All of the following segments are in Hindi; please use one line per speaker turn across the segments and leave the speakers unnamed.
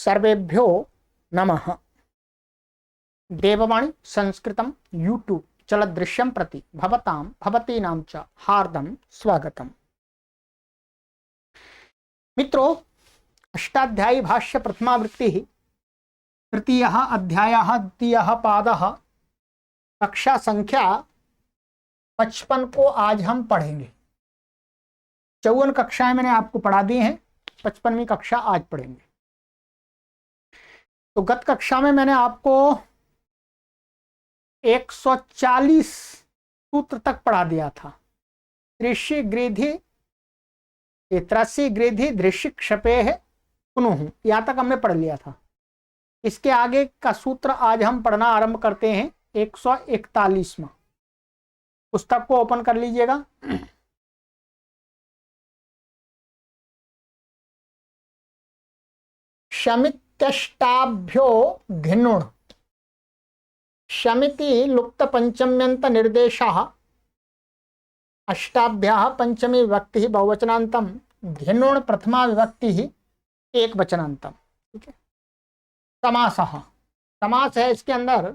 सर्वेभ्यो नमः। देववाणी संस्कृतम यूट्यूब चलदृश्यम प्रति भवतीनां च हार्दं स्वागतम्। मित्रों, अष्टाध्यायी भाष्य प्रथमावृत्ति तृतीयः अध्यायः द्वितीयः पादः कक्षा संख्या 55 को आज हम पढ़ेंगे। 54 कक्षाएं मैंने आपको पढ़ा दी हैं, 55वीं कक्षा आज पढ़ेंगे। तो गत कक्षा में मैंने आपको 140 सूत्र तक पढ़ा दिया था। त्रसी गृधि दृश्य क्षपे है पुनः, यहां तक हमने पढ़ लिया था। इसके आगे का सूत्र आज हम पढ़ना आरंभ करते हैं 141वां। पुस्तक को ओपन कर लीजिएगा। शमित्यष्टाभ्यो घिनुण शमिति लुप्त पंचम्यंत निर्देशः अष्टाभ्याः पंचमी विभक्ति बहुवचनांतम घिनुण प्रथमा विभक्ति एक वचनांतम। ठीक है। समास है इसके अंदर।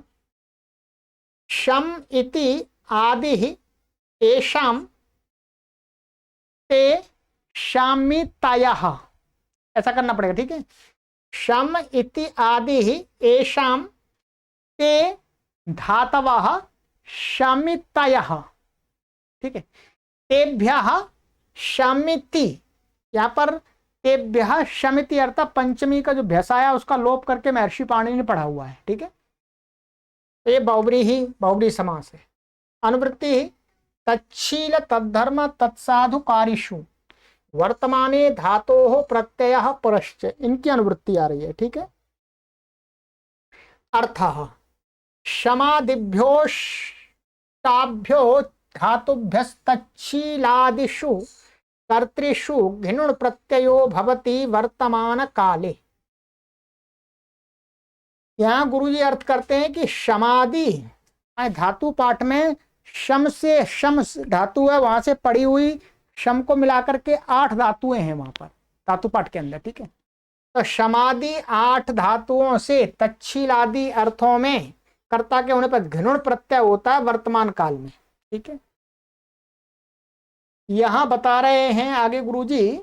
शम इति आदि एषां ते शामितायः, ऐसा करना पड़ेगा। ठीक है। शम इति आदि एषां ते धातवः शमितयः। ठीक है। तेभ्यः शमिति, यहाँ पर तेभ्यः शमिति अर्थात पंचमी का जो भैसाया उसका लोप करके महर्षि पाणिनि ने पढ़ा हुआ है। ठीक है। तो ये बहुब्री समास है। अनुवृत्ति तच्छील तद्धर्म तत्साधुकारिषु वर्तमाने धातोः प्रत्ययः परश्च, इनकी अनुवृत्ति आ रही है। ठीक है। अर्थः शमादिभ्योष्टाभ्यो धातुभ्यस्तच्छीलादिषु कर्तृषु घिनुण प्रत्ययो भवति वर्तमान काले। यहाँ गुरुजी अर्थ करते हैं कि शमादि धातु पाठ में शम से शम धातु है, वहां से पड़ी हुई शम को मिलाकर के 8 धातुएं हैं वहां पर धातु पाठ के अंदर। ठीक है। तो शमादि 8 धातुओं से तच्छीलादि अर्थों में कर्ता के होने पर घिनुण प्रत्यय होता है वर्तमान काल में। ठीक है। यहां बता रहे हैं आगे गुरुजी,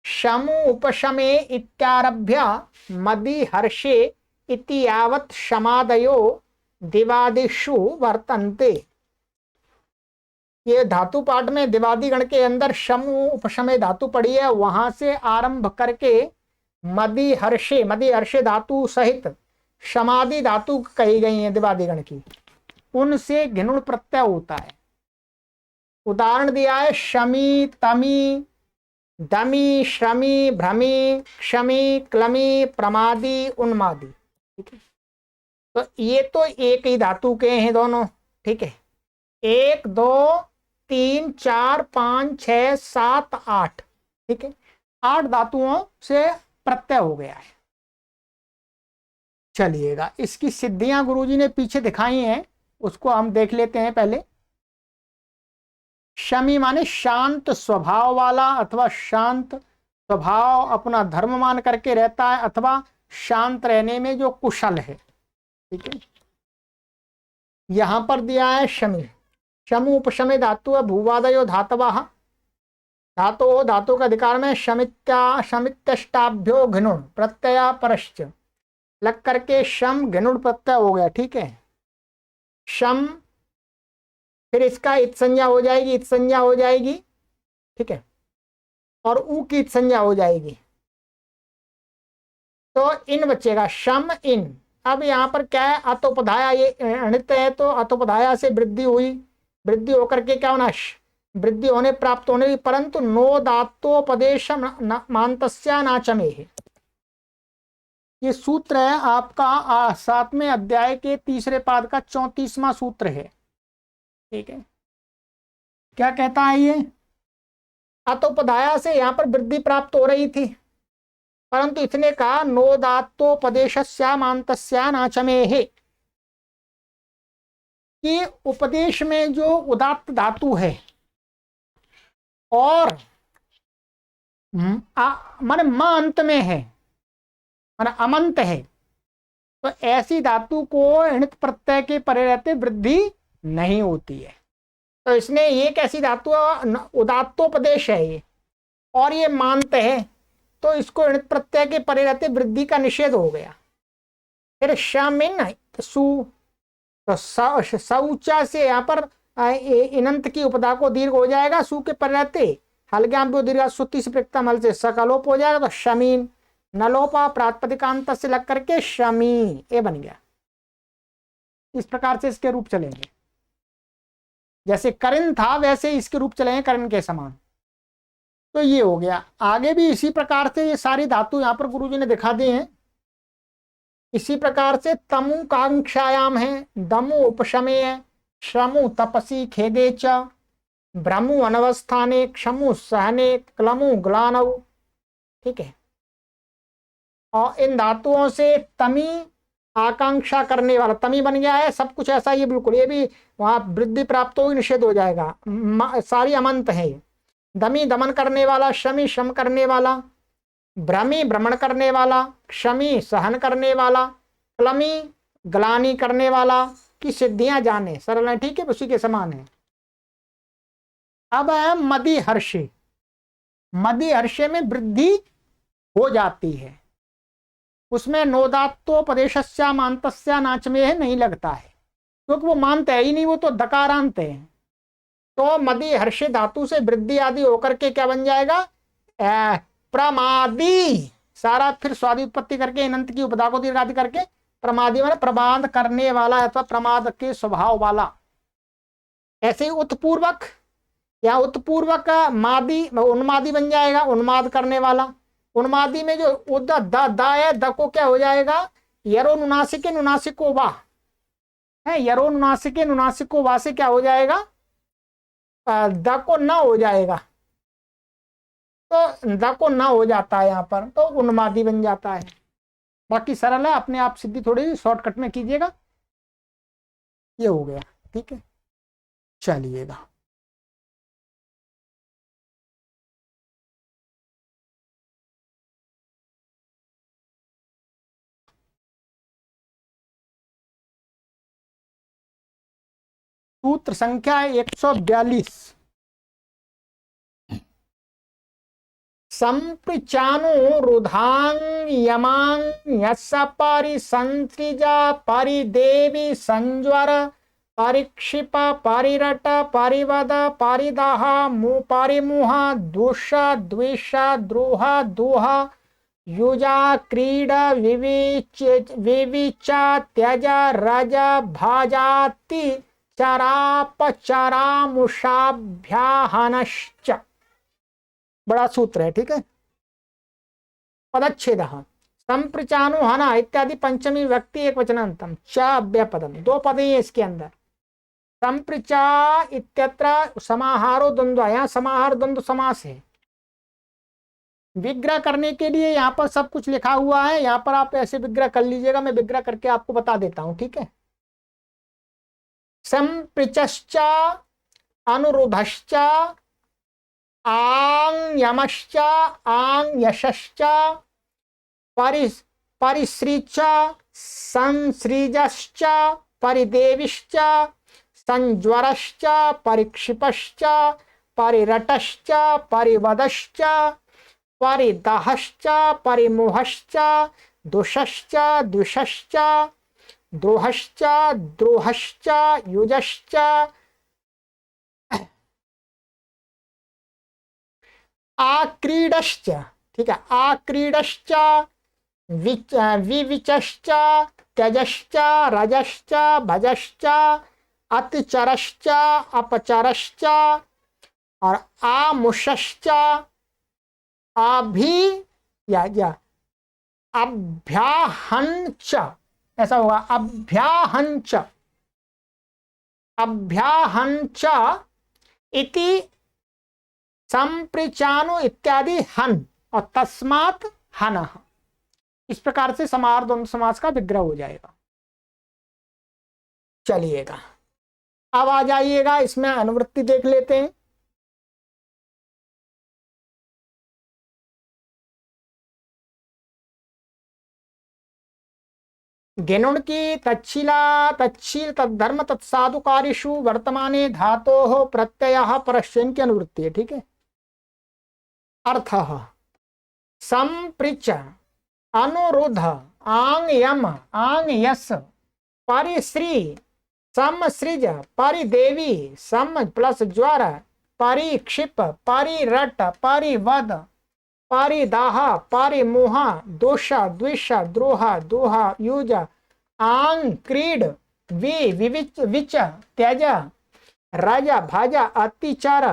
शमु उपशमे इत्यारभ्य मदि हर्षे इति यावत् शमादयो दिवादिषु वर्तन्ते। ये धातु पाठ में दिवादी गण के अंदर शमु उपशमे धातु पड़ी है, वहां से आरंभ करके मदि हर्षे धातु सहित शमादि धातु कही गई हैं दिवादी गण की, उनसे घिनुण प्रत्यय होता है। उदाहरण दिया है शमी, तमी, दमी, श्रमी, भ्रमी, क्षमी, क्लमी, प्रमादी, उन्मादी। ठीक है। तो ये तो एक ही धातु के हैं दोनों। ठीक है। 1 2 3 4 5 6 7 8। ठीक है। 8 धातुओं से प्रत्यय हो गया है। चलिएगा, इसकी सिद्धियां गुरुजी ने पीछे दिखाई हैं, उसको हम देख लेते हैं पहले। शमी माने शांत स्वभाव वाला, अथवा शांत स्वभाव अपना धर्म मान करके रहता है, अथवा शांत रहने में जो कुशल है। ठीक है। यहां पर दिया है शमी। शमु उपशमे धातु है, भूवादयो धातवः धातु का अधिकार में शमित्यष्टाभ्यो घिनुण प्रत्यय परश्च लग करके शम घिनुण प्रत्यय हो गया। ठीक है। शम, फिर इसका इत संज्ञा हो जाएगी। ठीक है। और ऊ की इत संज्ञा हो जाएगी, तो इन बचेगा शम इन। अब यहाँ पर क्या है, अतोपधाया, ये अणित है तो अतोपधाया से वृद्धि हुई, वृद्धि होकर के क्या होना, वृद्धि होने प्राप्त होने, परंतु नो दातोपदेश मांतस्या नाचमे है। ये सूत्र है आपका 7वें अध्याय के 3रे पाद का 34वां सूत्र है। ठीक है। क्या कहता है ये, अतोपधाया से यहां पर वृद्धि प्राप्त हो रही थी, परंतु इसने कहा नोदात्तोपदेशस्यामान्तस्या नाचमे है, कि उपदेश में जो उदात्त धातु है और मन अंत में है, माना अमंत है, तो ऐसी धातु को णित प्रत्यय के परे रहते वृद्धि नहीं होती है। तो इसने ये कैसी धातु उदात्तोपदेश है ये, और ये मानते हैं, तो इसको णित प्रत्यय के परे रहते वृद्धि का निषेध हो गया। फिर शमिन सु, तो शौचा से यहाँ पर इनंत की उपदा को दीर्घ हो जाएगा, सु के परे रहते हलग्याम दीर्घ सुत्ती से प्रयुक्त मल से सकलोप हो जाएगा, तो शमीन नलोपा प्रातिपदिकांत से लग करके शमी ये बन गया। इस प्रकार से इसके रूप चलेंगे, जैसे करण था वैसे इसके रूप चलेंगे करण के समान। तो ये हो गया। आगे भी इसी प्रकार से ये सारी धातु यहाँ पर गुरुजी ने दिखा दी हैं। इसी प्रकार से तमु कांक्षायाम है, दमु उपशमे है, श्रमु तपसी खेदे च, भ्रमु अनवस्थाने, क्षमु सहने, क्लमु ग्लानव। ठीक है, और इन धातुओं से तमी आकांक्षा करने वाला तमी बन गया है। सब कुछ ऐसा ही बिल्कुल, ये भी वहां वृद्धि प्राप्त हो निषेध हो जाएगा, सारी अमंत है। दमी दमन करने वाला, शमी श्रम करने वाला, भ्रमी भ्रमण करने वाला, क्षमी सहन करने वाला, क्लमी ग्लानी करने वाला की सिद्धियां जाने, सरल है। ठीक है, उसी के समान है। अब है मदि हर्षे। मदि हर्षे में वृद्धि हो जाती है, उसमें नोदात्तोपदेशस्या मांतस्या नाच में नहीं लगता है, क्योंकि वो मानते है ही नहीं, वो तो दकारांत है। तो मदि हर्षे धातु से वृद्धि आदि होकर के क्या बन जाएगा, प्रमादी। सारा फिर स्वादि उत्पत्ति करके इनंत की उपदा को दीर्घ आदि करके प्रमादी माने प्रमाद करने वाला अथवा प्रमाद के स्वभाव वाला। ऐसे ही उत्पूर्वक या उत्पूर्वक मादी उन्मादी बन जाएगा, उन्माद करने वाला। उन्मादी में जो उद द है, द को क्या हो जाएगा, यरो नुनासिके नुनासिको वाह है, यरो नुनासिके नुनासिको वाह से क्या हो जाएगा, द को न हो जाएगा, तो द को न हो जाता है यहाँ पर, तो उन्मादी बन जाता है। बाकी सरल है, अपने आप सिद्धि थोड़ी शॉर्टकट में कीजिएगा। ये हो गया, ठीक है, चलिएगा। सूत्र संख्या 142। संप्रचानु रुधांग यमांग यस परिसंसृजा परिदेवी संज्वर परिक्षिप परिरट परिवद परिदाह मु परिमुह दुष द्वेष द्रोह दोह युजा क्रीड विविचा त्यज रज भाजाति चरापचरामुषाभ्याहनश्च। बड़ा सूत्र है, ठीक है। पदच्छेद संप्रचानु हना इत्यादि पंचमी व्यक्ति एक वचनांतम च अव्यपदम, दो पद ही है इसके अंदर। संप्रचा इत्यत्र समाहारो द्वंद्व, यहाँ समाहार द्वंद्व समास है। विग्रह करने के लिए यहाँ पर सब कुछ लिखा हुआ है, यहाँ पर आप ऐसे विग्रह कर लीजिएगा, मैं विग्रह करके आपको बता देता हूं, ठीक है। संप्रचश्च अनुरुधश्च आंग यमश्च आंग यशश्च परिश्रीच संसृजश्च परिदेविश्च संज्वरश्च परिक्षिपश्च परिरटश्च परिवदश्च परिदहश्च परिमुहश्च दुषश्च द्विषश्च द्रोहश्च द्रोहश्च युजश्च आक्रीडश्च, ठीक है, आक्रीडश्च विविचश्च त्यजश्च रजश्च भजश्च अतिचरश्च अपचरश्च और आमुषश्च या अभ्याहंच, ऐसा होगा, अभ्याहंच अभ्याहंच इति संप्रचानु इत्यादि हन और तस्मात् हन। इस प्रकार से समाहार द्वंद्व समास का विग्रह हो जाएगा। चलिएगा, अब आ जाइएगा, इसमें अनुवृत्ति देख लेते हैं। घेनुण की तच्छीला तच्छील तद्धर्म तत्साधुकारिषु वर्तमाने धातोः प्रत्ययः परस्यन् की अनुवृत्ति है। ठीक है, अर्थः संपृच अनुरुद्ध आंग यम आंग यस परिश्री समसृज परिदेवी सम प्लस ज्वर परिक्षिप परिरट परिवद परिदाह परिमोह दोष द्वेष द्रोह दोह युज आंग क्रीड वि विविच विच त्यज रज भज अतिचार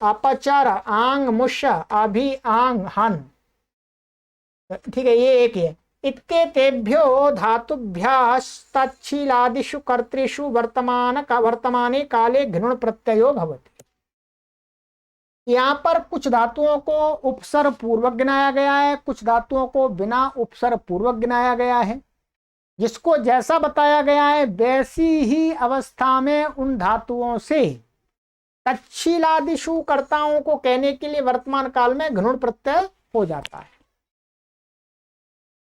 अपचार आंग मुष अभि आंग हन। ठीक है, ये एक है। इत्येतेभ्यो धातुभ्यस्तच्छीलादिषु कर्तृषु वर्तमाने काले घृण प्रत्ययो भवति। यहाँ पर कुछ धातुओं को उपसर्ग पूर्वक गिनाया गया है, कुछ धातुओं को बिना उपसर्ग पूर्वक गिनाया गया है। जिसको जैसा बताया गया है वैसी ही अवस्था में उन धातुओं से तच्छीलादिषु कर्ताओं को कहने के लिए वर्तमान काल में घृण प्रत्यय हो जाता है।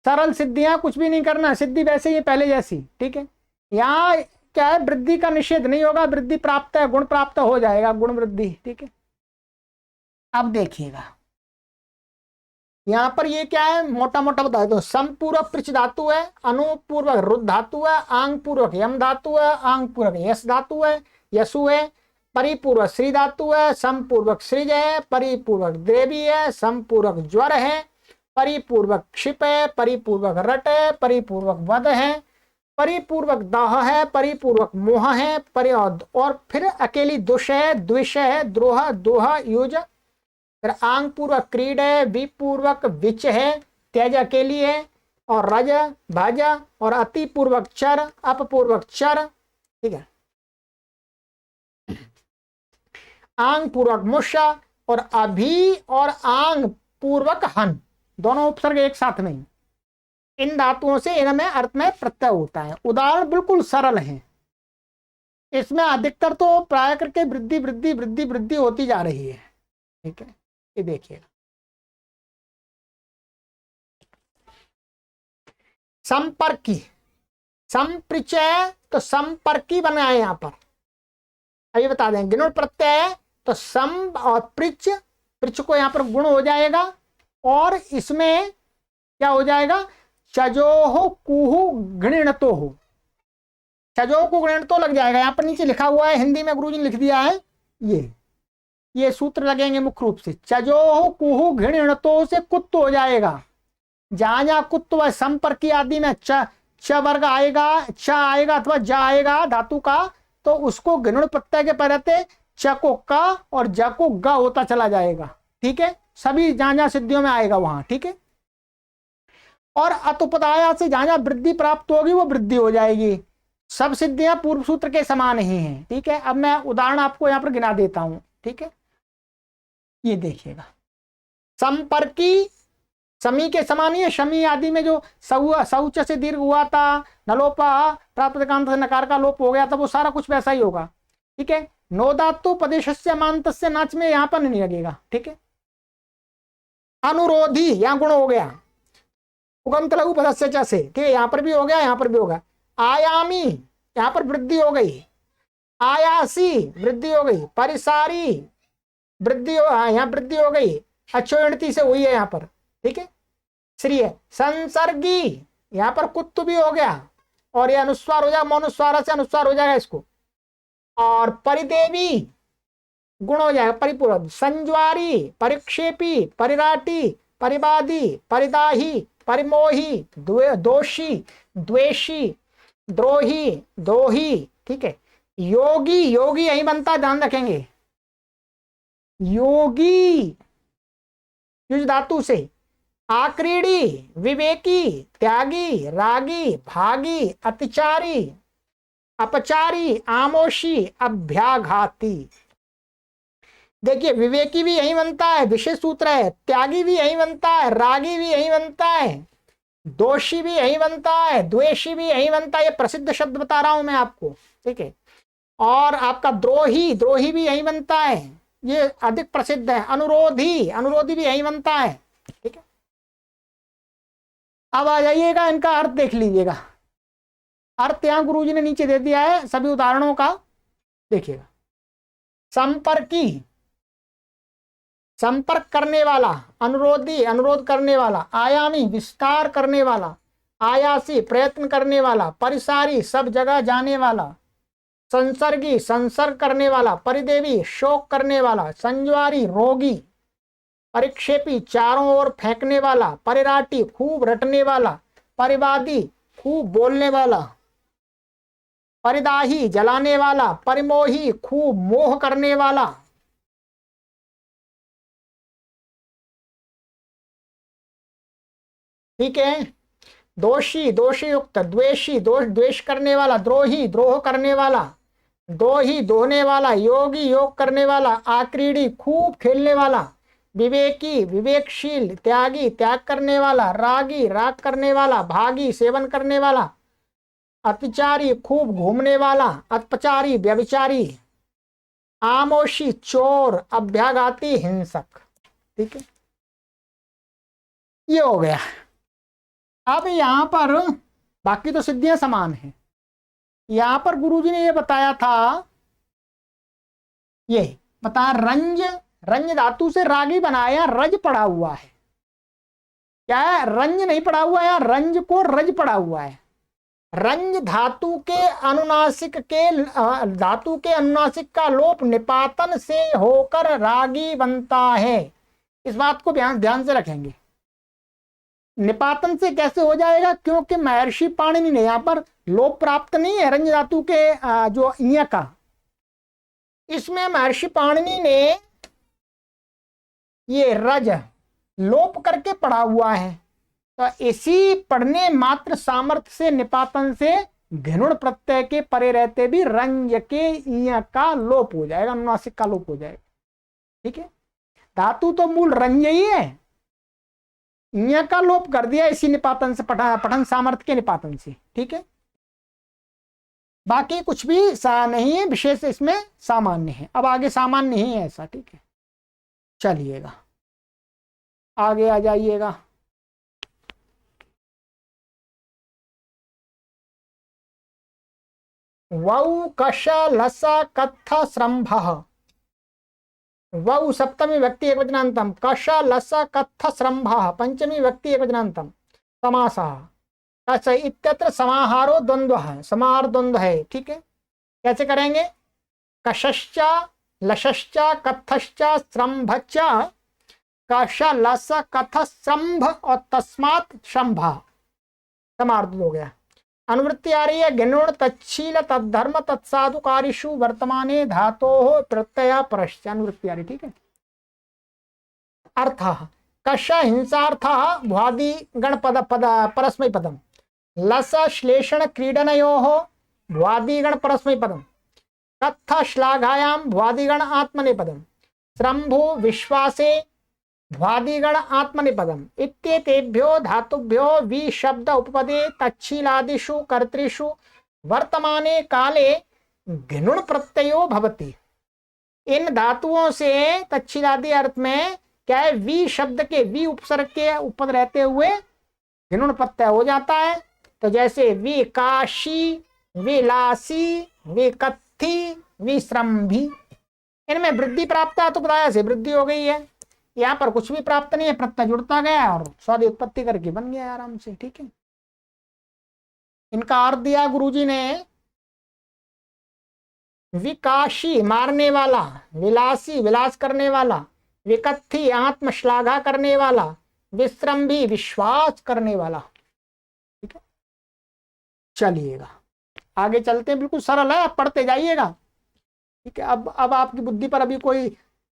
सरल सिद्धियां, कुछ भी नहीं करना, सिद्धि वैसे ही पहले जैसी। ठीक है, यहाँ क्या है, वृद्धि का निषेध नहीं होगा, वृद्धि प्राप्त है, गुण प्राप्त हो जाएगा, गुण वृद्धि। ठीक है, अब देखिएगा यहाँ पर ये क्या है, मोटा मोटा बता दो। समपूर्वक पृच धातु है, अनुपूर्वक रुद्ध धातु है, आंग पूर्वक यम धातु है, आंग पूर्वक यस धातु है, यसु है, परिपूर्वक श्री धातु है, समपूर्वक सृज है, परिपूर्वक देवी है, समपूर्वक ज्वर है, परिपूर्वक क्षिप है, परिपूर्वक रट है, परिपूर्वक वध है, परिपूर्वक दाह है, परिपूर्वक मोह है, और फिर अकेली दुष है, द्विष है, द्रोह दोह युज, फिर आंग पूर्वक क्रीड है, विपूर्वक विच है, त्यज अकेली है, और रज भज, और अति पूर्वक चर अपपूर्वक चर। ठीक है, आंग पूर्वक मुष, और अभी और आंग पूर्वक हन, दोनों उपसर्ग एक साथ में। इन धातुओं से इनमें अर्थ में प्रत्यय होता है। उदाहरण बिल्कुल सरल है, इसमें अधिकतर तो प्राय करके वृद्धि वृद्धि वृद्धि वृद्धि होती जा रही है। ठीक है, ये देखिएगा, संपर्की संपरिचय, तो संपर्की बना है यहाँ पर। अभी बता दें, गिनुण प्रत्यय है तो सम और पृच, पृच को यहाँ पर गुण हो जाएगा, और इसमें क्या हो जाएगा, चजोह कुहु घृणतो हो, चजो को घृणतो लग जाएगा। यहाँ पर नीचे लिखा हुआ है, हिंदी में गुरुजी ने लिख दिया है, ये सूत्र लगेंगे मुख्य रूप से। चजोह कुहु घृणतो से कुत्त हो जाएगा, जहां जहां कुत्त व संपर्की आदि में च वर्ग आएगा, च आएगा अथवा जा आएगा धातु का, तो उसको घृण प्रत्यय के पहले च को क और ज को ग होता चला जाएगा। ठीक है, सभी जहां जहां सिद्धियों में आएगा वहां। ठीक है, और अतुपदाया से जहां जहां वृद्धि प्राप्त होगी वो वृद्धि हो जाएगी। सब सिद्धियां पूर्व सूत्र के समान ही हैं। ठीक है, अब मैं उदाहरण आपको यहाँ पर गिना देता हूं। ठीक है, ये देखिएगा, संपर्की समी के समान ही है। शमी आदि में जो शौच से दीर्घ हुआ था, नलोपा प्राप्तकांत से नकार का लोप हो गया था, वो सारा कुछ वैसा ही होगा। ठीक है, नोदातु पदेशस्य मांतस्य नाच में यहाँ पर नहीं लगेगा। ठीक है, अनुरोधी यहाँ गुण हो गया, उगमत लघु पदस्य च से। ठीक है, यहाँ पर भी हो गया, यहाँ पर भी होगा। आयामी यहाँ पर वृद्धि हो गई, आयासी वृद्धि हो गई, परिसारी वृद्धि यहाँ वृद्धि हो गई, अक्षोणती से हुई है यहाँ पर। ठीक है, श्री है। संसर्गी यहाँ पर कुत्तु भी हो गया, और ये अनुस्वार हो जाएगा, मौनुस्वार से अनुस्वार हो जाएगा इसको, और परिदेवी गुण हो जाएगा परिपूर्ण। संज्वारी परिक्षेपी परिराटी परिवादी परिदाही परिमोही दोषी द्वेषी द्रोही दोही। ठीक है, योगी योगी यही बनता, ध्यान रखेंगे, योगी युज धातु से। आक्रीडी विवेकी त्यागी रागी भागी अतिचारी अपचारी आमोशी अभ्याघाती। देखिए, विवेकी भी यही बनता है, विशेष सूत्र है। त्यागी भी यही बनता है, रागी भी यही बनता है, दोषी भी यही बनता है, द्वेषी भी यही बनता है। ये प्रसिद्ध शब्द बता रहा हूं मैं आपको। ठीक है, और आपका द्रोही द्रोही भी यही बनता है, ये अधिक प्रसिद्ध है। अनुरोधी अनुरोधी भी यही बनता है। ठीक है, अब आ जाइएगा, इनका अर्थ देख लीजिएगा। अर्थ यहां गुरुजी ने नीचे दे दिया है सभी उदाहरणों का, देखिएगा। संपर्की, संपर्क करने वाला, अनुरोधी, अनुरोध करने वाला, आयामी, विस्तार करने वाला, आयासी, प्रयत्न करने वाला, परिसारी, सब जगह जाने वाला, संसर्गी, संसर्ग करने वाला, परिदेवी, शोक करने वाला, संजवारी, रोगी, परिक्षेपी, चारों ओर फेंकने वाला, परिराटी, खूब रटने वाला, परिवादी, खूब बोलने वाला, परिदाही, जलाने वाला, परिमोही, खूब मोह करने वाला, ठीक है। दोषी, दोषयुक्त, द्वेषी, दोष द्वेष करने वाला, द्रोही, द्रोह करने वाला, दोही, दोहने वाला, योगी, योग करने वाला, आक्रीडी, खूब खेलने वाला, विवेकी, विवेकशील, त्यागी, त्याग करने वाला, रागी, राग करने वाला, भागी, सेवन करने वाला, अतिचारी, खूब घूमने वाला, अत्पचारी, व्यभिचारी, आमोशी, चोर, अभ्याघाती, हिंसक। ठीक है, ये हो गया। अब यहां पर बाकी तो सिद्धियां समान हैं। यहां पर गुरुजी ने ये बताया था, ये बताया रंज, रंज धातु से रागी बनाया, रज पड़ा हुआ है। क्या है? रंज नहीं पड़ा हुआ है, रंज को रज पड़ा हुआ है। रंज धातु के अनुनासिक के, धातु के अनुनासिक का लोप निपातन से होकर रागी बनता है। इस बात को ध्यान से रखेंगे। निपातन से कैसे हो जाएगा? क्योंकि महर्षि पाणिनि ने यहां पर लोप प्राप्त नहीं है रंज धातु के जो इया का, इसमें महर्षि पाणिनि ने ये रज लोप करके पढ़ा हुआ है। तो इसी पढ़ने मात्र सामर्थ्य से निपातन से घिनुण प्रत्यय के परे रहते भी रंज के इया का लोप हो जाएगा, अनुनासिक का लोप हो जाएगा। ठीक है, धातु तो मूल रंज ही है, इया का लोप कर दिया इसी निपातन से, पठन सामर्थ्य के निपातन से। ठीक है, बाकी कुछ भी नहीं है विशेष, इसमें सामान्य है। अब आगे सामान्य नहीं है ऐसा। ठीक है, चलिएगा आगे आ जाइएगा। वौ कश लस कत्थ श्रम्भ, वौ सप्तमी व्यक्ति एकवचनान्तम, कश लस कत्थ श्रम्भ पंचमी व्यक्ति एकवचनान्तम, समासः। कश इत्यत्र समाहारो द्वंद्व है, समाहार द्वंद्व है। ठीक है, कैसे करेंगे? कशश्च लशश्च कत्थश्च श्रम्भश्च, कश लस कथ श्रम्भ और तस्मात् शंभ, समार्थ हो गया। अनुवृत्ति आ रही है, घिनुण तच्छील तद्धर्म तत्साधुकारिषु वर्तमाने धातोः प्रत्यय परश्च, अनुवृत्ति आ रही। ठीक है, अर्थ कश हिंसार्थ भ्वादि गण पद परस्मै पदम, लस श्लेषण क्रीडनयोः भ्वादिगण परस्मै पदम, कत्थ श्लाघायां भ्वादिगण आत्मनेपदम, श्रम्भु विश्वासे भ्वादिगण आत्मनेपदम, इत्येतेभ्यो धातुभ्यो वि शब्द उपपदे तच्छीलादिषु कर्तृषु वर्तमाने काले घिनुण प्रत्ययो भवति। इन धातुओं से तच्छीलादि अर्थ में क्या है? वी शब्द के वी उपसर्ग के उपपद रहते हुए घिनुण प्रत्यय हो जाता है। तो जैसे विकाशी, विलासी, विकत्थी, विश्रम्भी, इनमें वृद्धि प्राप्त है तो बताया से वृद्धि हो गई है। यहाँ पर कुछ भी प्राप्त नहीं है, प्रत्यय जुड़ता गया और स्वादि उत्पत्ति करके बन गया आराम से। ठीक है, इनका अर्थ दिया गुरुजी ने, विकाशी मारने वाला, विलासी विलास करने वाला, विकत्थी आत्मश्लाघा करने वाला, विश्रम्भी विश्वास करने वाला। ठीक है, चलिएगा आगे चलते हैं, बिल्कुल सरल है, आप पढ़ते जाइएगा। ठीक है, अब आपकी बुद्धि पर अभी कोई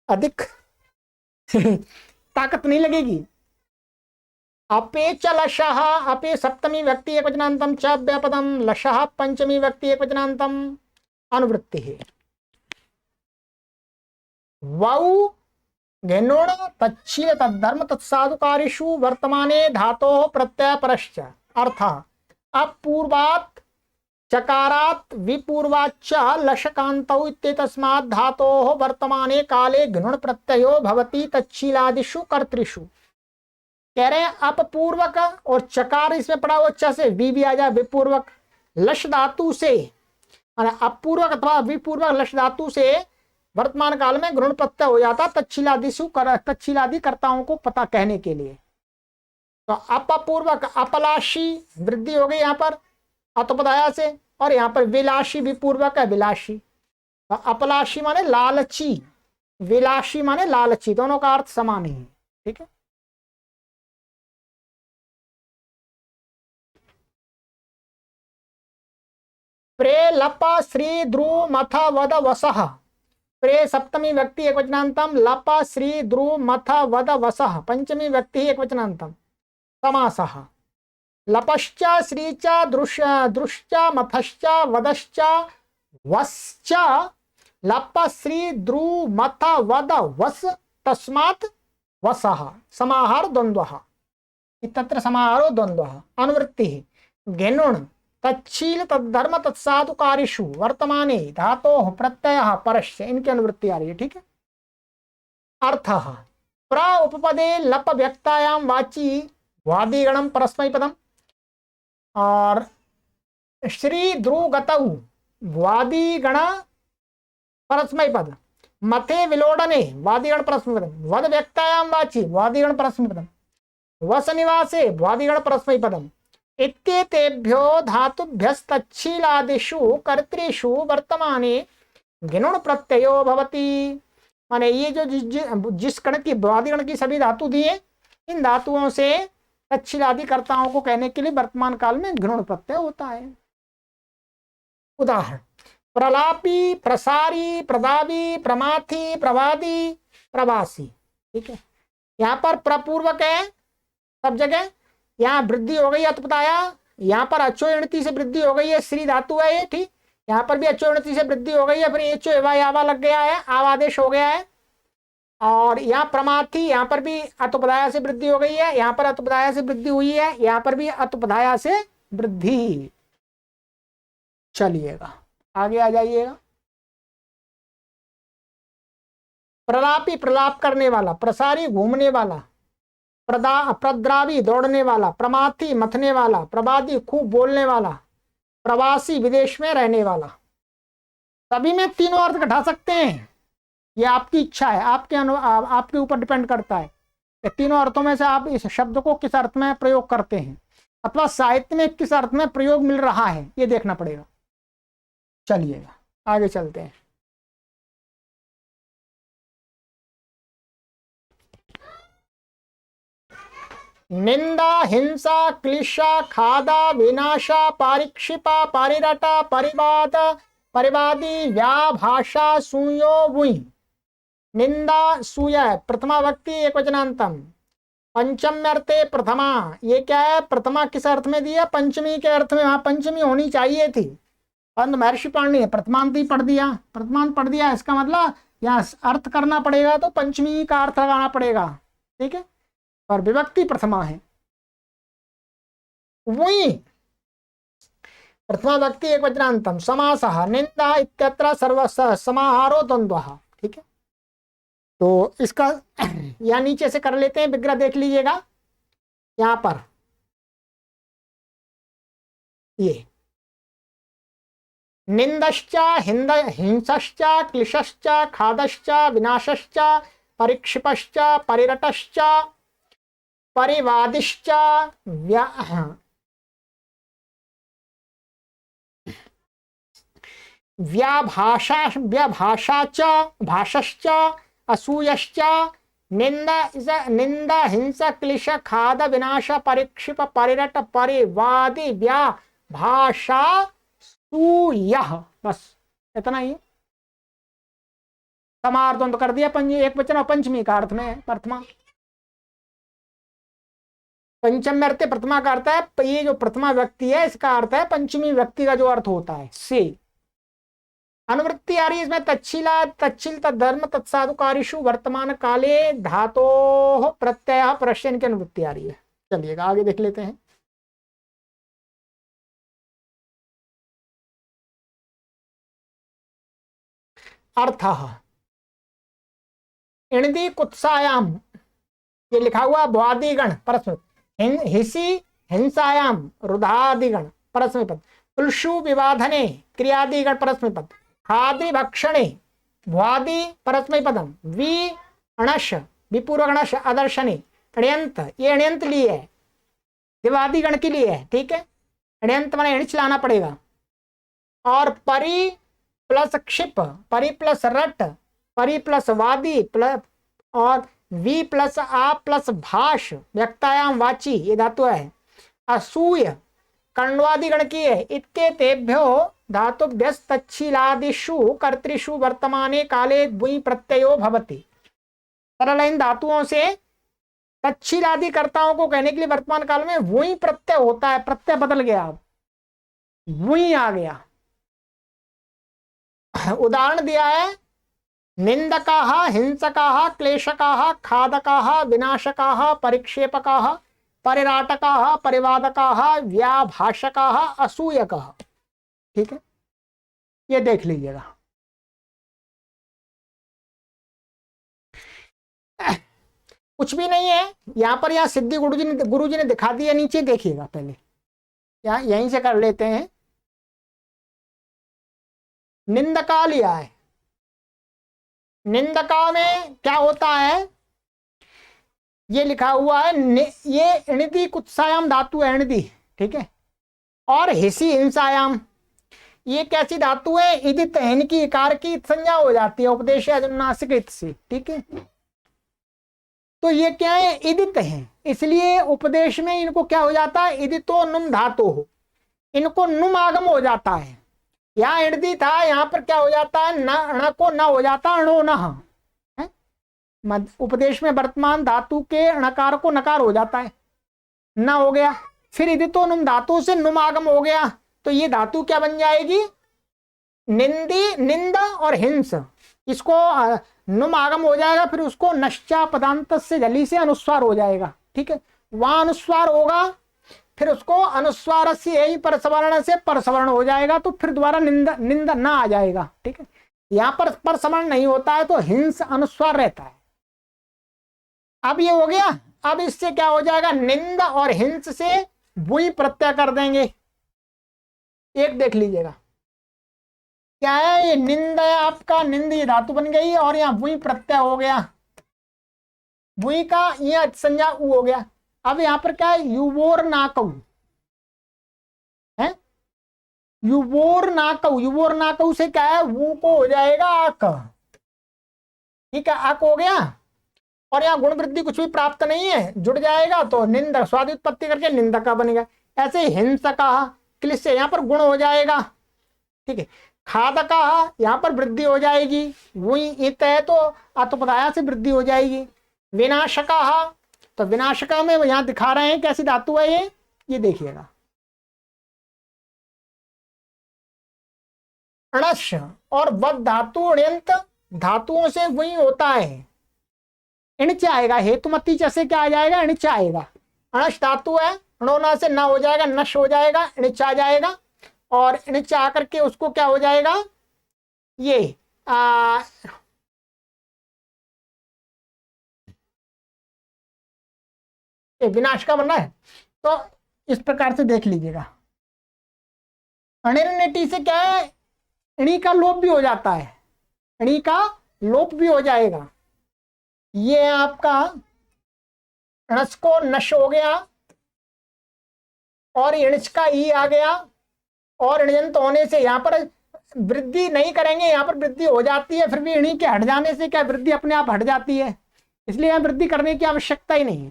अधिक ताकत नहीं लगेगी। अपे च लशः, अपे सप्तमी व्यक्ति एकवचनान्तम च व्यापदम, लशः पंचमी व्यक्ति एकवचनान्तम, अनुवृत्ति है। वौ घिनुण तच्छील तद्धर्म तत्साधुकारिषु वर्तमाने धातोः प्रत्यय परश्च, अर्थ अपूर्वात् चकारात् विपूर्वाच्च लशकान्तौ इत्येतस्मात् धातोः वर्तमाने काले घिनुण प्रत्ययो भवति तच्छीलादिषु कर्तृषु। कह रहे हैं अपपूर्वक और चकार इसमें पड़ा हुआ च से वी भी आ जाए, विपूर्वक लश धातु से अपूर्वक अथवा विपूर्वक लश धातु से वर्तमान काल में घृण प्रत्यय हो जाता तच्छीलादि कर्ताओं को पता कहने के लिए। तो अपपूर्वक अपलाशी वृद्धि हो गई यहाँ पर अतोपदाया से, और यहाँ पर विलाशी विपूर्वक है विलाशी। तो अपलाशी माने लालची, विलाशी माने लालची, दोनों का अर्थ समान ही है। ठीक है, प्रे लप श्री ध्रुव मथ वद वसः, प्रे सप्तमी व्यक्ति एक वचनांतम, लप श्री ध्रुव मथ वद वसः पंचमी व्यक्ति एक वचनांतम, समासः। लपश्च श्रीच दृश्च मथश्च वदश्च वश्च लप श्री ध्रुव मथ वद वस तस्मात् वसः समाहार द्वंद्वः, तत्र समाहारो द्वंद्वः। अनुवृत्ति घेनुण तच्छील तद्धर्म तत्साधुकारिषु वर्तमाने धातोः प्रत्ययः परस्य, इनकी अनुवृत्ति आ रही है। ठीक है, अर्थः प्र उपपदे लप व्यक्तायां वाची वादिगणम परस्मैपदम, और श्री ध्रुवगतौ वादिगण परस्मैपद, मथे विलोडने वादिगण परस्मैपदम, वद व्यक्तायां वाची वादिगण परस्मैपदम, वस निवासे वादिगण परस्मैपदम, इत्येतेभ्यो धातुभ्यस्तच्छीलादिषु कर्तृषु वर्तमाने घिनुण प्रत्ययो भवति। माने ये जो जिस गण की वादिगण की सभी धातु दिए, इन धातुओं से तच्छीलादि कर्ताओं को कहने के लिए वर्तमान काल में घिनुण प्रत्यय होता है। उदाहरण प्रलापी, प्रसारी, प्रदावी, प्रमाथी, प्रवादी, प्रवासी। ठीक है, यहाँ पर प्रपूर्वक है सब जगह, यहाँ वृद्धि हो गई अतुपताया, यहाँ पर अचो इणति से वृद्धि हो गई है, श्री धातु है ये। ठीक, यहाँ पर भी अचो इणति से वृद्धि हो गई है, फिर एचो एवा यावा लग गया है, आवादेश हो गया है। और यहाँ प्रमाथी, यहाँ पर भी अतुपदाया से वृद्धि हो गई है, यहाँ पर अतुपदाया से वृद्धि हुई है, यहाँ पर भी अतुपदाया से वृद्धि। चलिएगा आगे आ जाइएगा। प्रलापी प्रलाप करने वाला, प्रसारी घूमने वाला, प्रद्रावी दौड़ने वाला, प्रमाथी मथने वाला, प्रवादी खूब बोलने वाला, प्रवासी विदेश में रहने वाला। सभी में तीनों अर्थ घटा सकते हैं, ये आपकी इच्छा है, आपके ऊपर डिपेंड करता है कि तीनों अर्थों में से आप इस शब्द को किस अर्थ में प्रयोग करते हैं, अथवा साहित्य में किस अर्थ में प्रयोग मिल रहा है, ये देखना पड़ेगा। चलिएगा आगे चलते हैं। निंदा, हिंसा, क्लिशा, खादा, विनाशा, पारिक्षिपा, पारिरटा, परिवाद, परिवादी, व्याभाषा, सूयो वुई। निंदा सूय प्रथमा व्यक्ति एक वचनांतम, पंचम्य अर्थे प्रथमा, ये क्या है, प्रथमा किस अर्थ में दिया, पंचमी के अर्थ में, वहां पंचमी होनी चाहिए थी, परंतु महर्षि पाणिनि ने प्रथमांत ही पढ़ दिया, प्रथमांत पढ़ दिया, इसका मतलब यहाँ अर्थ करना पड़ेगा तो पंचमी का अर्थ लगाना पड़ेगा। ठीक है, और विभक्ति प्रथमा है। वही प्रथमा व्यक्ति एक वचनांतम, समासः, निंदा इत्यत्र सर्व समाहारो द्वंद्वः। ठीक है, तो इसका या नीचे से कर लेते हैं, विग्रह देख लीजिएगा यहां पर। ये निंदश्च, हिंसश्च, क्लिशश्च, खादश्च, विनाशश्च, परिक्षिपश्च, परिरटश्च, परिवादिश्च, व्याभाषा च, भाषश्च, असूयश्च, निंदा हिंसा क्लिश खाद विनाश परिक्षिप परिरट परिवादी व्याभाषा सूयः, बस इतना ही। समाहार द्वंद्व कर दिया, एक वचन और पंचमी का अर्थ में प्रथमा। पंचम्य अर्थ प्रथमा का अर्थ है, ये जो प्रथमा व्यक्ति है इसका अर्थ है पंचमी व्यक्ति का जो अर्थ होता है से। अनुवृत्ति आ रही है इसमें, तच्छीला तच्छील तद्धर्म तत्साधुकारिषु वर्तमान काले धातोः प्रत्ययः परस्य की अनुवृत्ति आ रही है। चलिएगा आगे देख लेते हैं। अर्थः इणदी कुत्सायाम, ये लिखा हुआ भ्वादिगण परस्मैपद, हिंसी हिंसायाम रुधादिगण परस्मैपद, तुलसु विवाधने क्रियादिगण परस्मै पद, खादि भक्षणे भ्वादि परस्मै पदम, वि अणश विपूर्वगणश अदर्शने अण्यंत, ये अण्यंत लिए है, दिवादिगण के लिए है, ठीक है। अण्यंत माने अणिच लाना पड़ेगा। और परि प्लस क्षिप, परि प्लस रट, परि प्लस वादी प्लस और वी प्लस आ प्लस भाष व्यक्तायाम वाची, ये धातु है। असूय कर्णवादिगण की है। इत्येतेभ्यो धातुभ्यस्तच्छीलादिषु कर्तृषु वर्तमाने काले द्वि प्रत्ययो भवति। सरल इन धातुओं से तच्छीलादि कर्ताओं को कहने के लिए वर्तमान काल में वही प्रत्यय होता है। प्रत्यय बदल गया, अब वही आ गया। उदाहरण दिया है, निंदकाः, हिंसकाः, क्लेशकाः, खादकाः, विनाशकाः, परिक्षेपकाः, परिराटकाः, परिवादकाः, व्याभाषकाः, असूयकाः। ठीक है, ये देख लीजिएगा। कुछ भी नहीं है यहां पर। यहाँ सिद्धि गुरुजी ने दिखा दिया, नीचे देखिएगा पहले, यहाँ यहीं से कर लेते हैं। निंदका लिया है, निंदका में क्या होता है, ये लिखा हुआ है, ये इणिति कुत्सायाम धातु है, इणिति, ठीक है। और हिसी हिंसायाम, ये कैसी धातु है, इदित, इनकी इकार की संज्ञा हो जाती है उपदेश अनुनासिक से, ठीक है। तो ये क्या है, इदित है, इसलिए उपदेश में इनको क्या हो जाता है, इदितो नुम धातु हो, इनको नुम आगम हो जाता है। यहाँ इणदी था, यहाँ पर क्या हो जाता है, न को न हो जाता, अणो न। उपदेश में वर्तमान धातु के अणकार को नकार हो जाता है, न हो गया। फिर इदितो नुम धातु से नुम आगम हो गया, तो ये धातु क्या बन जाएगी, निंदी, निंदा और हिंस। इसको नुम आगम हो जाएगा, फिर उसको नश्चा पदांत से जली से अनुस्वार हो जाएगा, ठीक है। वहां अनुस्वार होगा, फिर उसको अनुस्वार से यही परसवर्ण से परसवर्ण हो जाएगा, तो फिर दोबारा निंदा, निंदा ना आ जाएगा, ठीक है। यहां पर परसवर्ण नहीं होता है तो हिंस अनुस्वार रहता है। अब ये हो गया। अब इससे क्या हो जाएगा, निंद और हिंस से बुई प्रत्यय कर देंगे। एक देख लीजिएगा क्या है, ये निंद है आपका, निंद ये धातु बन गई और यहाँ बुई प्रत्यय हो गया, बुई का यह संज्ञा उ हो गया। अब यहाँ पर क्या है, युवोर नाकऊ है, युवोर नाकऊ, युवोर नाकऊ से क्या है, वो को हो जाएगा आक, ठीक है, आक हो गया। और यहाँ गुण वृद्धि कुछ भी प्राप्त नहीं है, जुड़ जाएगा तो निंदा, स्वादि उत्पत्ति करके निंदा का बनेगा। ऐसे हिंसका क्लिश से यहाँ पर गुण हो जाएगा, ठीक है। खादका यहाँ पर वृद्धि हो जाएगी, वही इत है तो अतुपदाया से वृद्धि हो जाएगी। विनाशका, तो विनाशका में यहाँ दिखा रहे हैं कैसी धातु है ये देखिएगा, अणश और वद धातु अण्यंत धातुओं से वही होता है, इणच आएगा। हेतुमती जैसे क्या आ जाएगा, इणच आएगा। अणश धातु है, अणोना से न हो जाएगा, नश हो जाएगा, इणच आ जाएगा। और इणच आकर के उसको क्या हो जाएगा, ये विनाश का बनना है। तो इस प्रकार से देख लीजिएगा। अनिर्णिटी से क्या है, इणी का लोप भी हो जाता है, इणी का लोप भी हो जाएगा। ये आपका णस को नश हो गया और इणच का ई आ गया, और इणजंत होने से यहाँ पर वृद्धि नहीं करेंगे, यहाँ पर वृद्धि हो जाती है, फिर भी इणी के हट जाने से क्या वृद्धि अपने आप हट जाती है, इसलिए यहाँ वृद्धि करने की आवश्यकता ही नहीं है।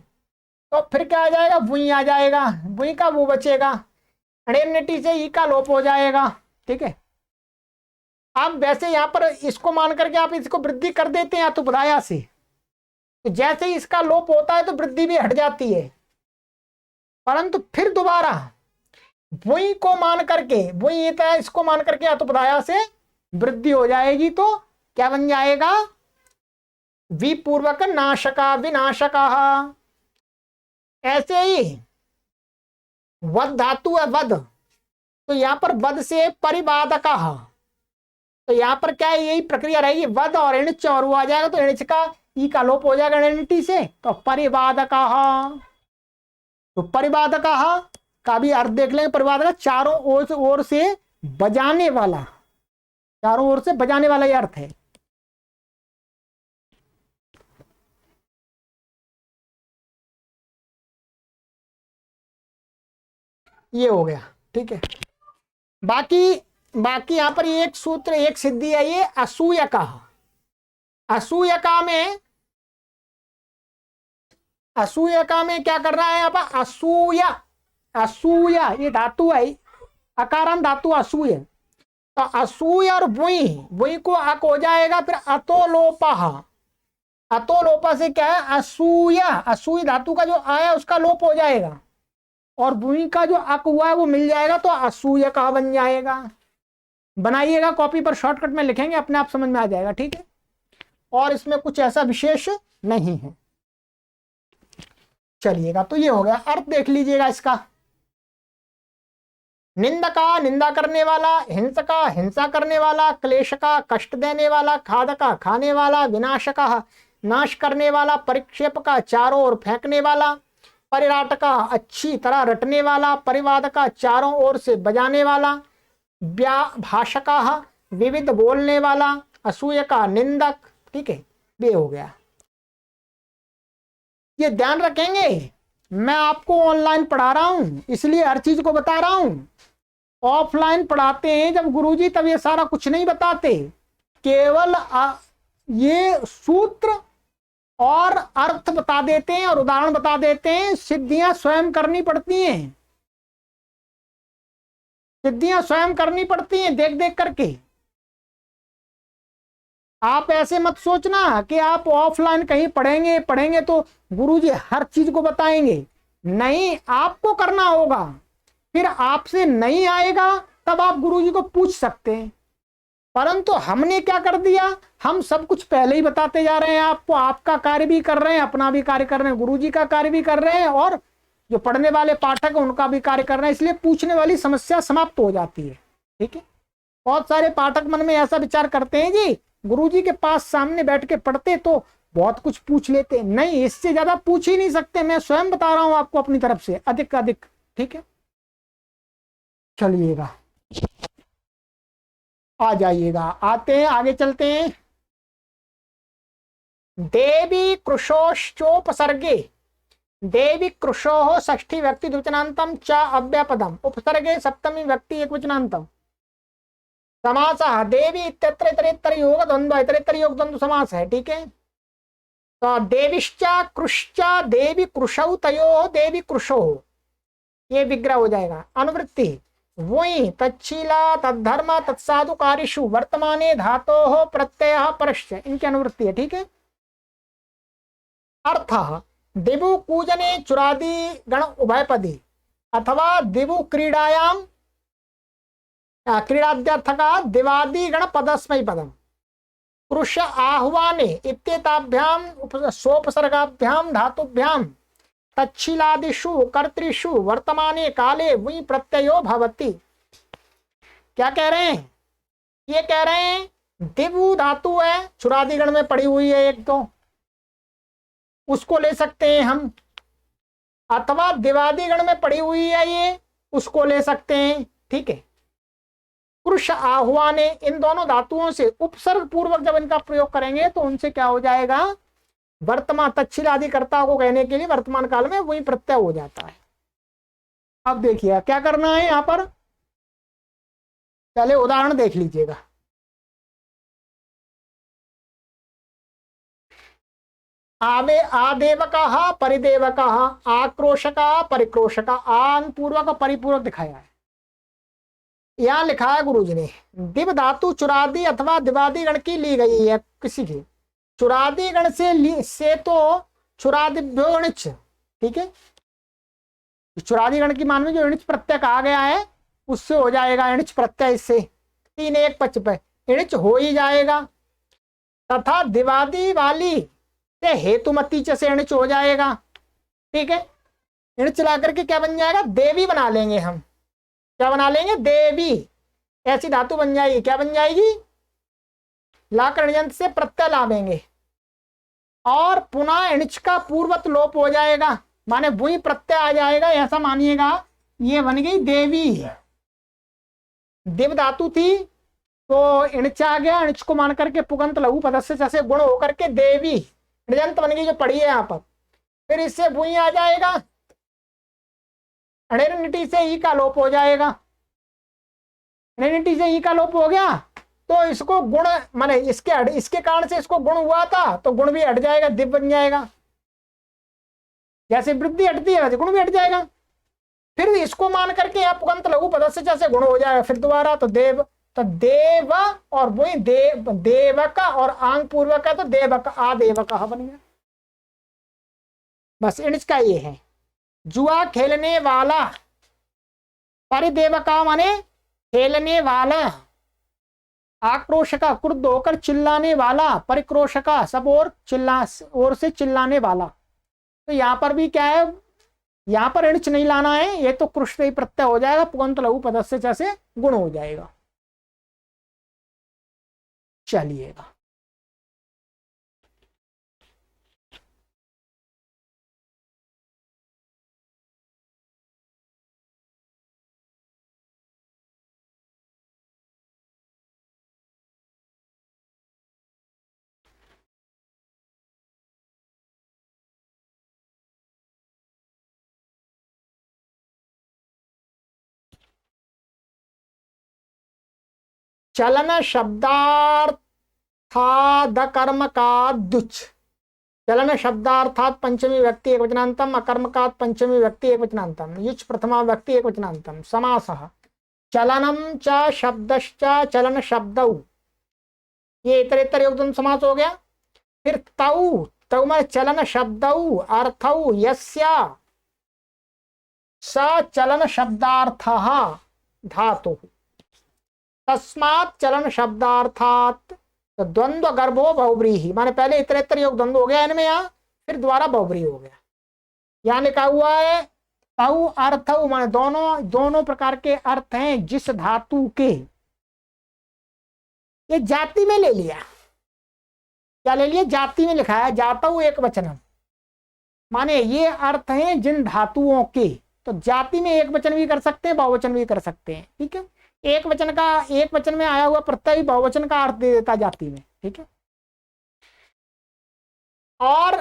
तो फिर क्या आ जाएगा, वुई आ जाएगा, वुई का वो बचेगा, अनिर्णिटी से ई का लोप हो जाएगा, ठीक है। अब वैसे यहाँ पर इसको मान करके आप इसको वृद्धि कर देते हैं तो बुधाया से, तो जैसे ही इसका लोप होता है तो वृद्धि भी हट जाती है, परंतु फिर दोबारा वही को मान करके, वही इसको मान करके अतुपदाया से वृद्धि हो जाएगी, तो क्या बन जाएगा, विपूर्वक नाशका, विनाशका। ऐसे ही वद धातु है, वद, तो यहां पर वद से परिवादका, तो यहां पर क्या है, यही प्रक्रिया रहेगी, वद और इणच और वो आ जाएगा, तो इणच का ई का लोप हो जाएगा इणिटी से, तो परिवादका। तो परिवादका का भी अर्थ देख लेंगे। परिवाद का चारों ओर से बजाने वाला, चारों ओर से बजाने वाला ये अर्थ है। ये हो गया, ठीक है। बाकी बाकी यहां पर एक सूत्र, एक सिद्धि है ये असूयका। असूयका में, असूयका में क्या कर रहा है यहाँ पर, असूया, असूया ये धातु है, अकारण धातु असूय। तो असूय और बुई, बुई को अक हो जाएगा, फिर अतोलोपा। अतोलोपा से क्या है, असूया, असूय धातु का जो आया उसका लोप हो जाएगा, और बुई का जो अक हुआ है वो मिल जाएगा, तो असूय का बन जाएगा। बनाइएगा, कॉपी पर शॉर्टकट में लिखेंगे, अपने आप समझ में आ जाएगा, ठीक है। और इसमें कुछ ऐसा विशेष नहीं है। चलिएगा, तो ये हो गया। अर्थ देख लीजिएगा इसका। निंदका निंदा करने वाला, हिंसका हिंसा करने वाला, क्लेशका कष्ट देने वाला, खादका खाने वाला, विनाशका नाश करने वाला, परिक्षेपका चारों ओर फेंकने वाला, परिराटका अच्छी तरह रटने वाला, परिवादका चारों ओर से बजाने वाला, भाषका विविध बोलने वाला, असूय का निंदक, ठीक है। ये हो गया। ये ध्यान रखेंगे, मैं आपको ऑनलाइन पढ़ा रहा हूं इसलिए हर चीज को बता रहा हूं। ऑफलाइन पढ़ाते हैं जब गुरुजी, तब ये सारा कुछ नहीं बताते, केवल ये सूत्र और अर्थ बता देते हैं और उदाहरण बता देते हैं। सिद्धियां स्वयं करनी पड़ती हैं, सिद्धियां स्वयं करनी पड़ती हैं देख देख करके। आप ऐसे मत सोचना कि आप ऑफलाइन कहीं पढ़ेंगे तो गुरुजी हर चीज को बताएंगे, नहीं, आपको करना होगा। फिर आपसे नहीं आएगा तब आप गुरुजी को पूछ सकते हैं, परंतु हमने क्या कर दिया, हम सब कुछ पहले ही बताते जा रहे हैं आपको। आपका कार्य भी कर रहे हैं, अपना भी कार्य कर रहे हैं, गुरुजी का कार्य भी कर रहे हैं, और जो पढ़ने वाले पाठक हैं उनका भी कार्य कर रहे हैं, इसलिए पूछने वाली समस्या समाप्त हो जाती है, ठीक है। बहुत सारे पाठक मन में ऐसा विचार करते हैं जी, गुरुजी के पास सामने बैठ के पढ़ते तो बहुत कुछ पूछ लेते, नहीं, इससे ज्यादा पूछ ही नहीं सकते। मैं स्वयं बता रहा हूं आपको अपनी तरफ से, अधिक का अधिक, ठीक है। चलिएगा, आ जाइएगा, आते हैं, आगे चलते हैं। देवी कृशोश्चोपसर्गे, देवी कृशो षष्ठी व्यक्ति द्विवचनांतम च अव्यपदम, उपसर्गे सप्तमी व्यक्ति एकवचनांतम। समास देवी इत्यत्र इतरेतर योग द्वंद्व, इतरेतर योग द्वंद्व समास है, ठीक है। तो देविश्चा कृश्चा देवी कृशौ तयो देवी कृशो, ये विग्रह हो जाएगा। अनुवृत्ति वही तच्छीला तद्धर्म तत्साधुकारिषु वर्तमाने धातोः प्रत्ययः परश्च, इनकी अनुवृत्ति है, ठीक है। अर्थ दिवु कूजने चुरादि गण उभयपदी, अथवा दिवु क्रीडायाम, क्रीडाद्यर्थ का दिवादि गण पदस्मै पदम, कृश आह्वाने इत्येताभ्याम सोपसर्गाभ्याम धातुभ्याम तच्छीलादिषु कर्तृषु वर्तमाने काले वही प्रत्ययो भवति। क्या कह रहे हैं, ये कह रहे हैं दिवु धातु है, चुरादिगण में पड़ी हुई है एक, तो उसको ले सकते हैं हम, अथवा दिवादिगण में पड़ी हुई है ये, उसको ले सकते हैं, ठीक है। कृश आह्वाने, इन दोनों धातुओं से उपसर्ग पूर्वक जब इनका प्रयोग करेंगे तो उनसे क्या हो जाएगा, वर्तमान तच्छीलादि कर्ता को कहने के लिए वर्तमान काल में वही प्रत्यय हो जाता है। अब देखिए क्या करना है यहां पर, पहले उदाहरण देख लीजिएगा। आवे आदेवका परिदेवका, आक्रोशका परिक्रोशका, आन पूर्वक परिपूर्वक दिखाया है। यहां लिखा है गुरुजी ने, दिव धातु चुरादि अथवा दिवादि गण की ली गई है किसी की, चुरादि गण से तो चुरादिभ्यो णिच, ठीक है। चुरादि गण की मान में जो णिच प्रत्यय आ गया है उससे हो जाएगा णिच प्रत्यय, इससे 3 1 5 पे णिच हो ही जाएगा। तथा दिवादी वाली से हेतुमती से णिच हो जाएगा, ठीक है। णिच ला करके क्या बन जाएगा, देवी बना लेंगे हम, क्या बना लेंगे, देवी, ऐसी धातु बन जाएगी, क्या बन जाएगी, लाकर णिजंत से प्रत्यय लावेंगे, और पुनः णिच का पूर्वत लोप हो जाएगा, माने वही प्रत्यय आ जाएगा। ऐसा मानिएगा ये बन गई देवी। दिव धातु थी तो इणच आ गया, इणच को मान करके पुगंत लघु पदस्य जैसे गुण होकर के देवी ऋजंत बन गई जो पड़ी है यहाँ पर। फिर इससे भूई आ जाएगा, अणेरनिटी से ई का लोप हो जाएगा। अणेरनिटी से ई का लोप हो गया तो इसको गुण माने इसके कारण से इसको गुण हुआ था तो गुण भी हट जाएगा, दिव बन जाएगा। जैसे वृद्धि हटती है वैसे गुण भी हट जाएगा। फिर इसको मान करके आप पुगंत लघु पदस्य जैसे गुण हो जाएगा। फिर दोबारा तो देव, तो देव और वही देवक और आंग पूर्वक तो देवक आदेवक बन गया। बस इनका ये है। जुआ खेलने वाला, परिदेवका माने खेलने वाला, आक्रोश का क्रुद्ध होकर चिल्लाने वाला, परिक्रोश का सब ओर से चिल्लाने वाला। तो यहां पर भी क्या है, यहां पर इणच नहीं लाना है, ये तो कृष्ण ही प्रत्यय हो जाएगा, पुगंत लघु पदस्य जैसे गुण हो जाएगा। चलिएगा चलन शब्दार्थाद कर्म का दुच। चलन शब्दार्थात पंचमी व्यक्ति एक वचनांतम, अकर्मकात पंचमी व्यक्ति एक वचनांतम, युच प्रथमा व्यक्ति एक वचनांतम। समासः चलनम च शब्दश्च चलन शब्दौ, ये इतरेतर योगदान समास हो गया। फिर तौ, तौ में चलन शब्दौ अर्थौ यस्य स चलन शब्दार्थः धातु, तस्मात् चलन शब्दार्थात तो द्वंद्व गर्भो बहुब्रीहि, माने पहले इतरेतर योग द्वंद्व हो गया इनमें, यहाँ फिर द्वारा बहुब्री हो गया। यहाँ लिखा हुआ है तौ अर्थौ, माने दोनों प्रकार के अर्थ हैं जिस धातु के। ये जाति में ले लिया, क्या ले लिया, जाति में लिखा है, जातौ एक वचनम, माने ये अर्थ हैं जिन धातुओं के। तो जाति में एक वचन भी कर सकते हैं, बहुवचन भी कर सकते हैं, ठीक है। एक वचन में आया हुआ प्रत्यय बहुवचन का अर्थ दे देता जाति में, ठीक है। और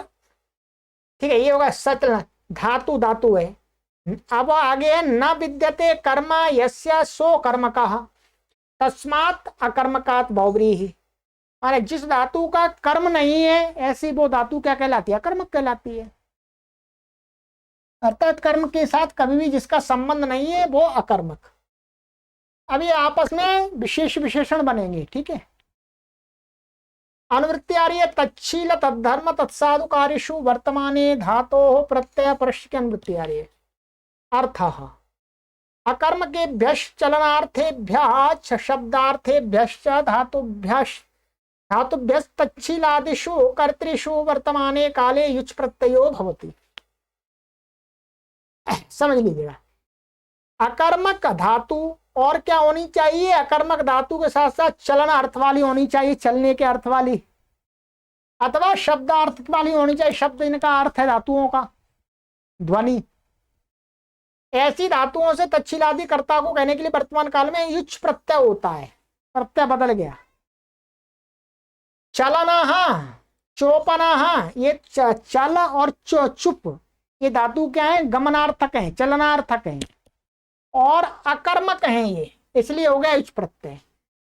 ठीक है, ये होगा सचलन, धातु धातु है। अब आगे है न विद्यते कर्म यस्य सो कर्मकः तस्मात् अकर्मकात् बहुब्रीहि, माने जिस धातु का कर्म नहीं है ऐसी वो धातु क्या कहलाती है, अकर्मक कहलाती है। अर्थात कर्म के साथ कभी भी जिसका संबंध नहीं है वो अकर्मक। अब ये आपस में विशेष विशेषण बनेंगे, ठीक है। अनुवृत्ति आ रही है तच्छील तद्धर्म तत्साधु कार्येषु वर्तमाने धातोः प्रत्यय परस्य की अनुवृत्ति आ रही है। अर्थः अकर्म के भ्यश्च चलनार्थेभ्यः शब्दार्थेभ्यश्च धातुभ्यश्च तच्छीलादिषु कर्तृषु वर्तमाने काले युच् प्रत्ययो भवति। समझ लीजिएगा, अकर्मक धातु और क्या होनी चाहिए, अकर्मक धातु के साथ साथ चलन अर्थ वाली होनी चाहिए, चलने के अर्थ वाली, अथवा शब्द अर्थ वाली होनी चाहिए, शब्द इनका अर्थ है धातुओं का, ध्वनि। ऐसी धातुओं से तच्छीलादि कर्ता को कहने के लिए वर्तमान काल में युच् प्रत्यय होता है, प्रत्यय बदल गया। चलना चोपना, ये चल और चुप ये धातु क्या है, गमनार्थक है, चलनार्थक है और अकर्मक हैं ये, इसलिए हो गया युच् प्रत्यय।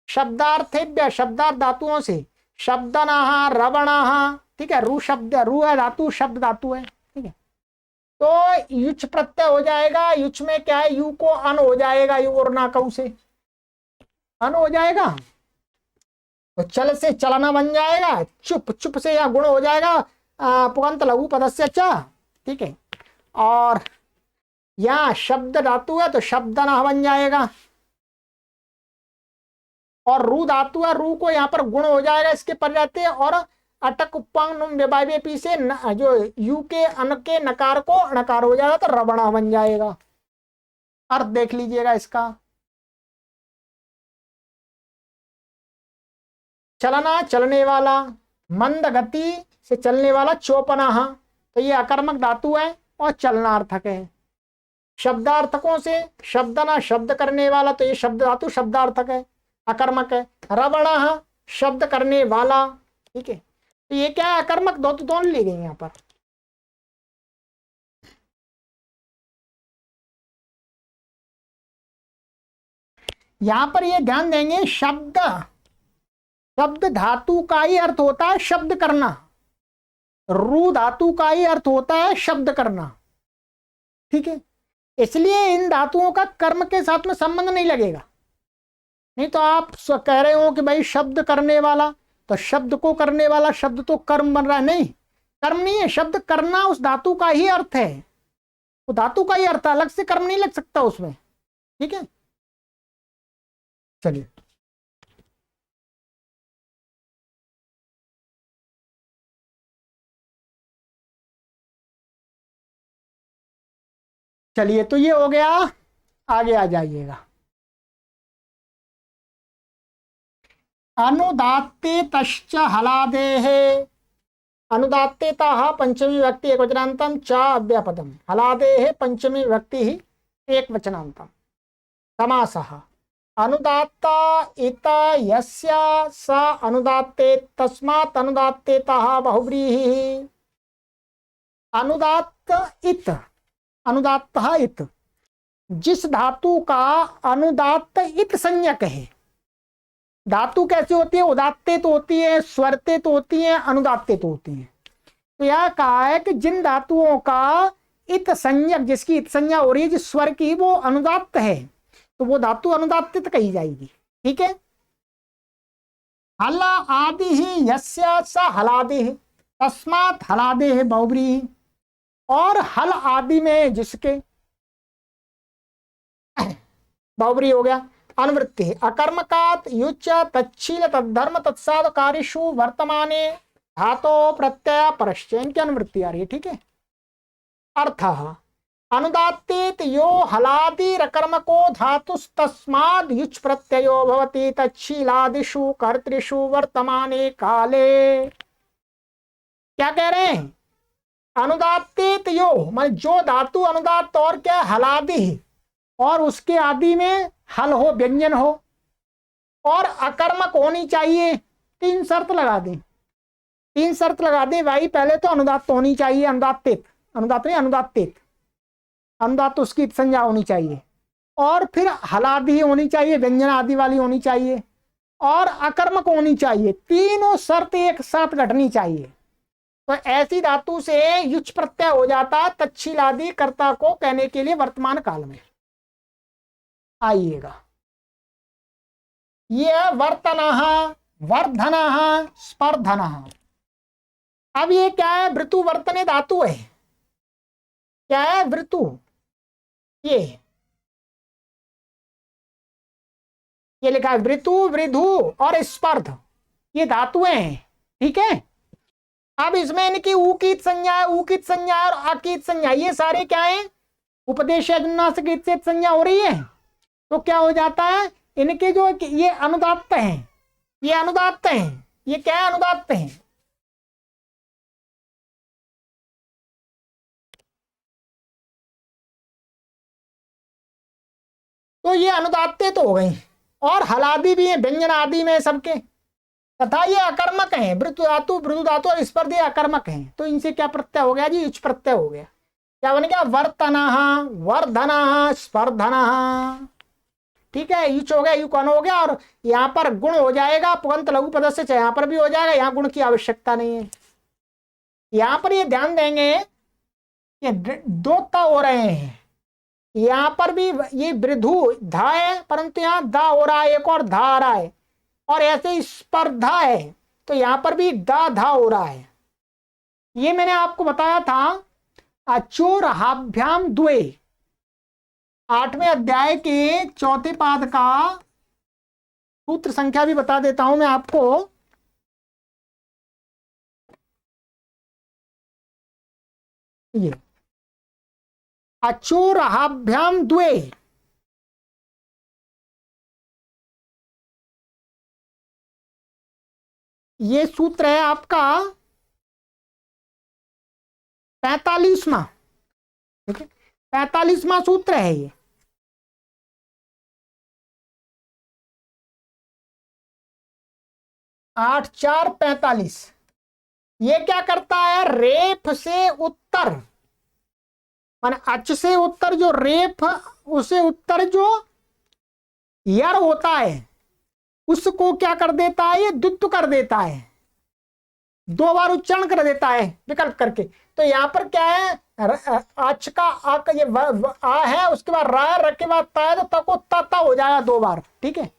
शब्दार्थेभ्य शब्दार्थ धातुओं से, शब्दनाः रवणाः, ठीक है, रू शब्द, रू है धातु, शब्द धातु है, ठीक है। तो युच् प्रत्यय हो जाएगा। युच् में क्या है, यू को अन हो जाएगा, यू और ना कऊ से अन हो जाएगा, तो चल से चलना बन जाएगा, चुप से या गुण हो जाएगा पुगंत लघु पदस्य च, ठीक है। और यहाँ शब्द धातु है तो शब्दना बन जाएगा, और रू धातु है, रू को यहाँ पर गुण हो जाएगा इसके पर रहते, और अटक उपांग नुम व्यवायपी से जो यू के अन के नकार को अणकार हो जाएगा तो रवणा बन जाएगा। अर्थ देख लीजिएगा इसका, चलना चलने वाला, मंद गति से चलने वाला, चोपना, तो ये अकर्मक धातु है और चलनार्थक है। शब्दार्थकों से, शब्दना शब्द करने वाला, तो ये शब्द धातु शब्दार्थक है, अकर्मक है। रवण शब्द करने वाला, ठीक है, तो ये क्या है, अकर्मक, दो तो दोनों ली गई यहाँ पर। यहां पर ये ध्यान देंगे, शब्द, शब्द धातु का ही अर्थ होता है शब्द करना, रू धातु का ही अर्थ होता है शब्द करना, ठीक है। इसलिए इन धातुओं का कर्म के साथ में संबंध नहीं लगेगा। नहीं तो आप कह रहे हो कि भाई शब्द करने वाला, तो शब्द को करने वाला शब्द तो कर्म बन रहा है, नहीं, कर्म नहीं है, शब्द करना उस धातु का ही अर्थ है, वो धातु का ही अर्थ है, अलग से कर्म नहीं लग सकता उसमें, ठीक है। चलिए चलिए, तो ये हो गया, आगे आ जाइएगा। अनुदात्ते तश्च हलादेः, अनुदात्तेता पंचमी व्यक्ति एक वचनांतम, च अव्यापदम, हलादेः पंचमी व्यक्ति एक वचनांतम। समासः अनुदात्ता इत यस्य स अनुदात्ते तस्मात् अनुदात्तेतः बहुव्रीहिः। अनुदात्त इत, अनुदात्तः इत, जिस धातु का अनुदात्त इत संज्ञक है। धातु कैसी होती है, उदात्ते तो होती है, स्वरते तो होती है, अनुदात्ते तो होती है। तो यह कहा है कि जिन धातुओं का इत संज्ञक, जिसकी इत संज्ञा हो रही है जिस स्वर की, वो अनुदात्त है, तो वो धातु अनुदात्तित कही जाएगी, ठीक है। हल आदि ही यस्य स हलादि तस्मात् हलादि बहुव्रीहि, और हल आदि में जिसके, बहुव्रीहि हो गया। अनुवृत्ति अकर्मकात युच्च तच्छील तद्धर्म तत्साधकारिषु वर्तमाने धातो प्रत्यय परश्च, इनकी अनुवृत्ति आ रही है, ठीक है। अर्थ अनुदात्तेत यो हलादि रकर्मको धातुस्तस्माद् युच् प्रत्ययो भवति तच्छीलादिषु कर्तृषु वर्तमाने काले। क्या कह रहे हैं, अनुदात्तेत यो मान जो धातु अनुदात्त और क्या हलादि, और उसके आदि में हल हो, व्यंजन हो, और अकर्मक होनी चाहिए। तीन शर्त लगा दें, तीन शर्त लगा दें भाई, पहले तो अनुदात्त होनी चाहिए, अनुदात्तित, अनुदात्त नहीं अनुदात्तित, अनुदात्त उसकी संज्ञा होनी चाहिए, और फिर हलादि होनी चाहिए, व्यंजन आदि वाली होनी चाहिए, और अकर्मक होनी चाहिए। तीनों शर्त एक साथ घटनी चाहिए, तो ऐसी धातु से युच प्रत्यय हो जाता है तच्छीलादि कर्ता को कहने के लिए वर्तमान काल में। आइएगा, ये वर्तनः, वर्धनः, स्पर्धनः। अब ये क्या है, वृतु वर्तने धातु है, क्या है वृतु, ये लिखा है वृतु, वृधु और स्पर्ध, ये धातुएं हैं, ठीक है। अब इसमें इनकी उकीत संज्ञा है, उकीत संज्ञा और अकीत संज्ञा, ये सारे क्या है, उपदेश संज्ञा हो रही है। तो क्या हो जाता है, इनके जो ये अनुदात्त हैं, ये अनुदात्त हैं, ये क्या है, अनुदात्त हैं। तो ये अनुदात्ते तो हो गई, और हलादि भी है, व्यंजन आदि में सबके, तथा ये अकर्मक हैं, वृतु धातु, मृदु धातु और स्पर्धी अकर्मक हैं। तो इनसे क्या प्रत्यय हो गया जी, युच प्रत्यय हो गया। क्या बन गया, वर्तनः, वर्धनः, स्पर्धनः, ठीक है। युच हो गया, यु कौन हो गया, और यहाँ पर गुण हो जाएगा पुगंत लघु पदस्य, चाहे यहाँ पर भी हो जाएगा, यहाँ गुण की आवश्यकता नहीं है। यहाँ पर ये ध्यान देंगे कि दो ता हो रहे हैं, यहाँ पर भी ये वृद्धु धा है, परंतु यहाँ दा हो रहा है, एक और धा आ रहा है, और ऐसे स्पर्धा है, तो यहाँ पर भी दा धा हो रहा है। ये मैंने आपको बताया था अचोरहाभ्याम द्वे, 8वें अध्याय के चौथे पाद का सूत्र संख्या भी बता देता हूं मैं आपको। ये अचोरहाभ्याम द्वे, ये सूत्र है आपका 45वां, ठीक है। 45वां सूत्र है ये। 8 4 45। ये क्या करता है, रेफ से उत्तर, मान अच से उत्तर जो रेफ, उसे उत्तर जो यर होता है उसको क्या कर देता है, ये द्वित्व कर देता है, 2 बार उच्चारण कर देता है विकल्प करके। तो यहां पर क्या है, अच का आ का ये आ है, उसके बाद रा, र के बाद ता है, तो ता को ता हो जाएगा 2 बार, ठीक है।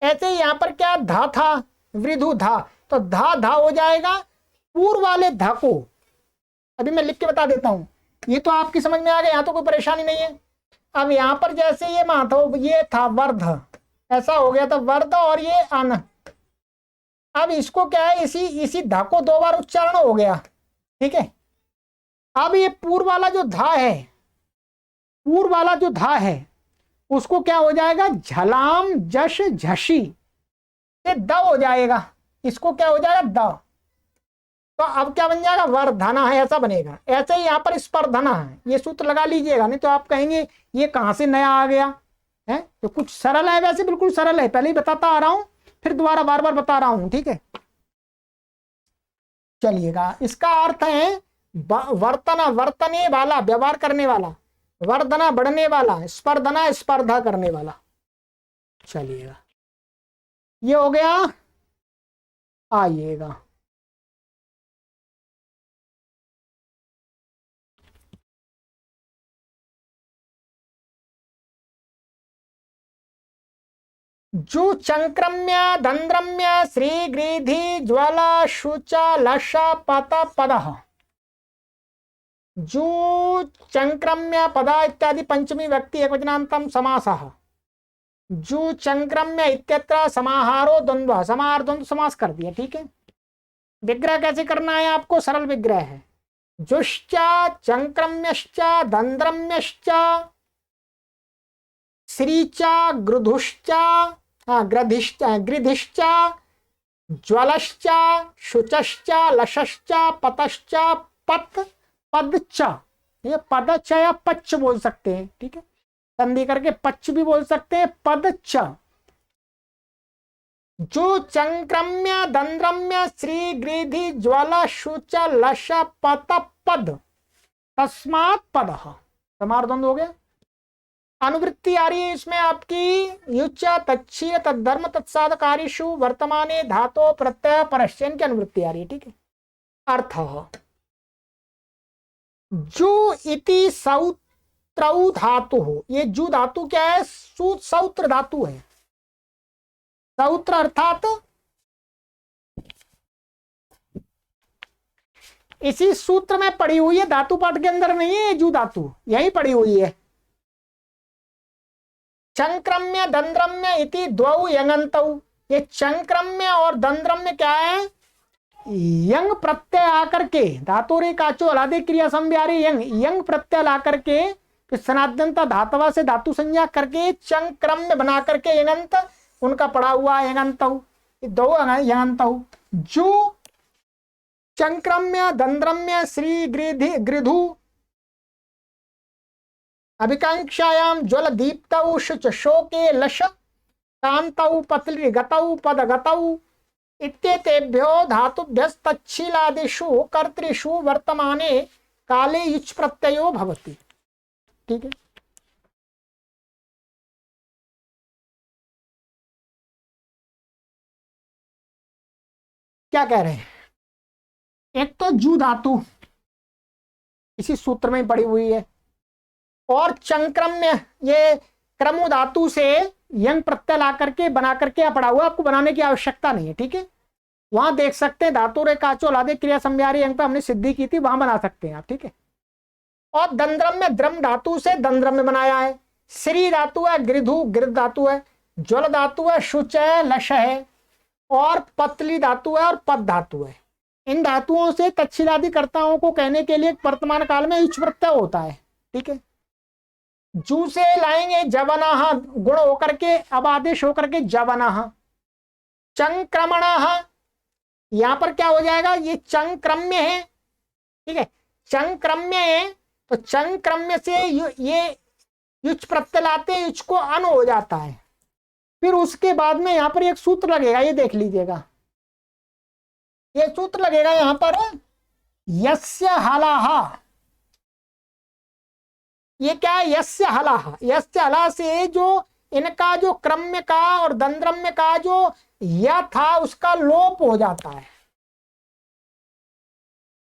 ऐसे ही यहां पर क्या धा था, वृद्धु धा, तो धा धा हो जाएगा पूर्व वाले धा को। अभी मैं लिख के बता देता हूं, ये तो आपकी समझ में आ गया, यहां तो कोई परेशानी नहीं है। अब यहां पर जैसे ये माधव, ये था वर्ध, ऐसा हो गया था वर्ध, और ये अन, अब इसको क्या है, इसी धा को 2 बार उच्चारण हो गया, ठीक है। अब ये पूर्व वाला जो धा है, पूर्व वाला जो धा है उसको क्या हो जाएगा, झलाम जश झशी से द हो जाएगा, इसको क्या हो जाएगा द। तो अब क्या बन जाएगा, वर्धना है, ऐसा बनेगा। ऐसे ही यहां पर स्पर्धना है, ये सूत्र लगा लीजिएगा, नहीं तो आप कहेंगे ये कहां से नया आ गया है। तो कुछ सरल है, वैसे बिल्कुल सरल है, पहले ही बताता आ रहा हूं, फिर दोबारा बार बार बता रहा हूं, ठीक है। चलिएगा, इसका अर्थ है वर्तना, वर्तने वाला, व्यवहार करने वाला, वर्धना बढ़ने वाला, स्पर्धना स्पर्धा करने वाला। चलिएगा, ये हो गया। आइएगा, जु चंक्रम्य दंद्रम्य श्री गृधि ज्वाला शुचा लशा पत पदः। जु चंक्रम्य पदा इत्यादि पंचमी व्यक्ति एकवचनांतम समासः। जु चंक्रम्य इत्यत्र समाहारो द्वंद्व, समाहार द्वंद्व समास कर दिया, ठीक है। विग्रह कैसे करना है आपको, सरल विग्रह है। जुश्चा चंक्रम्यश्च दंद्रम्यश्च श्रीचा गृधुश्च ग्रधिश्च गृधिश्च ज्वलश्च शुचश्च लशश्च पतश्च पत पदच, ये पदच या पच्च बोल सकते हैं, ठीक है, संधि करके पच्च भी बोल सकते हैं, पदच। जो चंक्रम्य दंद्रम्य श्री गृधि ज्वल शुच लश पत पद तस्मात् पद, समार द्वंद्व हो गया। अनुवृत्ति आ रही है इसमें आपकी, युच्च तच्छीय तद्धर्म तत्साधकारीषु वर्तमाने धातो प्रत्यय परश्चन की अनुवृत्ति आ रही है, ठीक है। अर्थ जु इति सौत्रौ धातु हो, ये जु धातु क्या है, सौत्र धातु है। सौत्र अर्थात इसी सूत्र में पड़ी हुई है, धातु पाठ के अंदर नहीं है, जु धातु यही पड़ी हुई है। चंक्रम्य दंद्रम्य इति द्वौ यंगन्तौ, ये चंक्रम्य और दंद्रम्य क्या है, यंग प्रत्यय आकर के, धातु रे काचो अलादे क्रिया संव्यारी यंग, यंग प्रत्यय ला करके सनाद्यंता धातवा से धातु संज्ञा करके चंक्रम्य बना करके यंगंत, उनका पड़ा हुआ यंगन्तौ, दो यंगन्तौ। जो चंक्रम्य दंद्रम्य श्री गृधि गृधु अभिकांक्षायाम ज्वल दीप्तौ शुच शोके लश कांतौ पतली गतौ पद गतौ इत्येतेभ्यो धातुभ्यस्तच्छीलादिषु कर्तृषु वर्तमाने काले युच् प्रत्ययो भवति, ठीक है। क्या कह रहे हैं, एक तो जू धातु इसी सूत्र में पड़ी हुई है, और चंक्रम्य ये क्रमु धातु से यंग प्रत्यय ला करके बना करके पड़ा हुआ, आपको बनाने की आवश्यकता नहीं है, ठीक है। वहां देख सकते हैं धातु रे काचो लादे क्रिया संव्यारी यंग पे हमने सिद्धि की थी, वहां बना सकते हैं आप, ठीक है। और दंद्रम्य द्रम धातु से दंद्रम्य बनाया है, श्री धातु है, गृधु गृध धातु है, ज्वल धातु है, शुच है, लश है, और पतली धातु है और पद धातु है। इन धातुओं से तच्छीलादि कर्ताओं को कहने के लिए वर्तमान काल में युच् प्रत्यय होता है, ठीक है। जू से लाएंगे जवना गुण होकर के, अब आदेश होकर के जवना। चंक्रमण, यहां पर क्या हो जाएगा, ये चंक्रम्य है, ठीक है। चंक्रम्य है, तो चंग क्रम्य से ये युच प्रत्यय लाते, युच को अन हो जाता है। फिर उसके बाद में यहां पर एक सूत्र लगेगा, ये देख लीजिएगा, ये सूत्र लगेगा यहां पर, यस्य हलाहा। ये क्या है? यस्य हलाहा। यस्य हला से जो इनका जो क्रम्य का और दंद्रम्य का जो या था उसका लोप हो जाता है।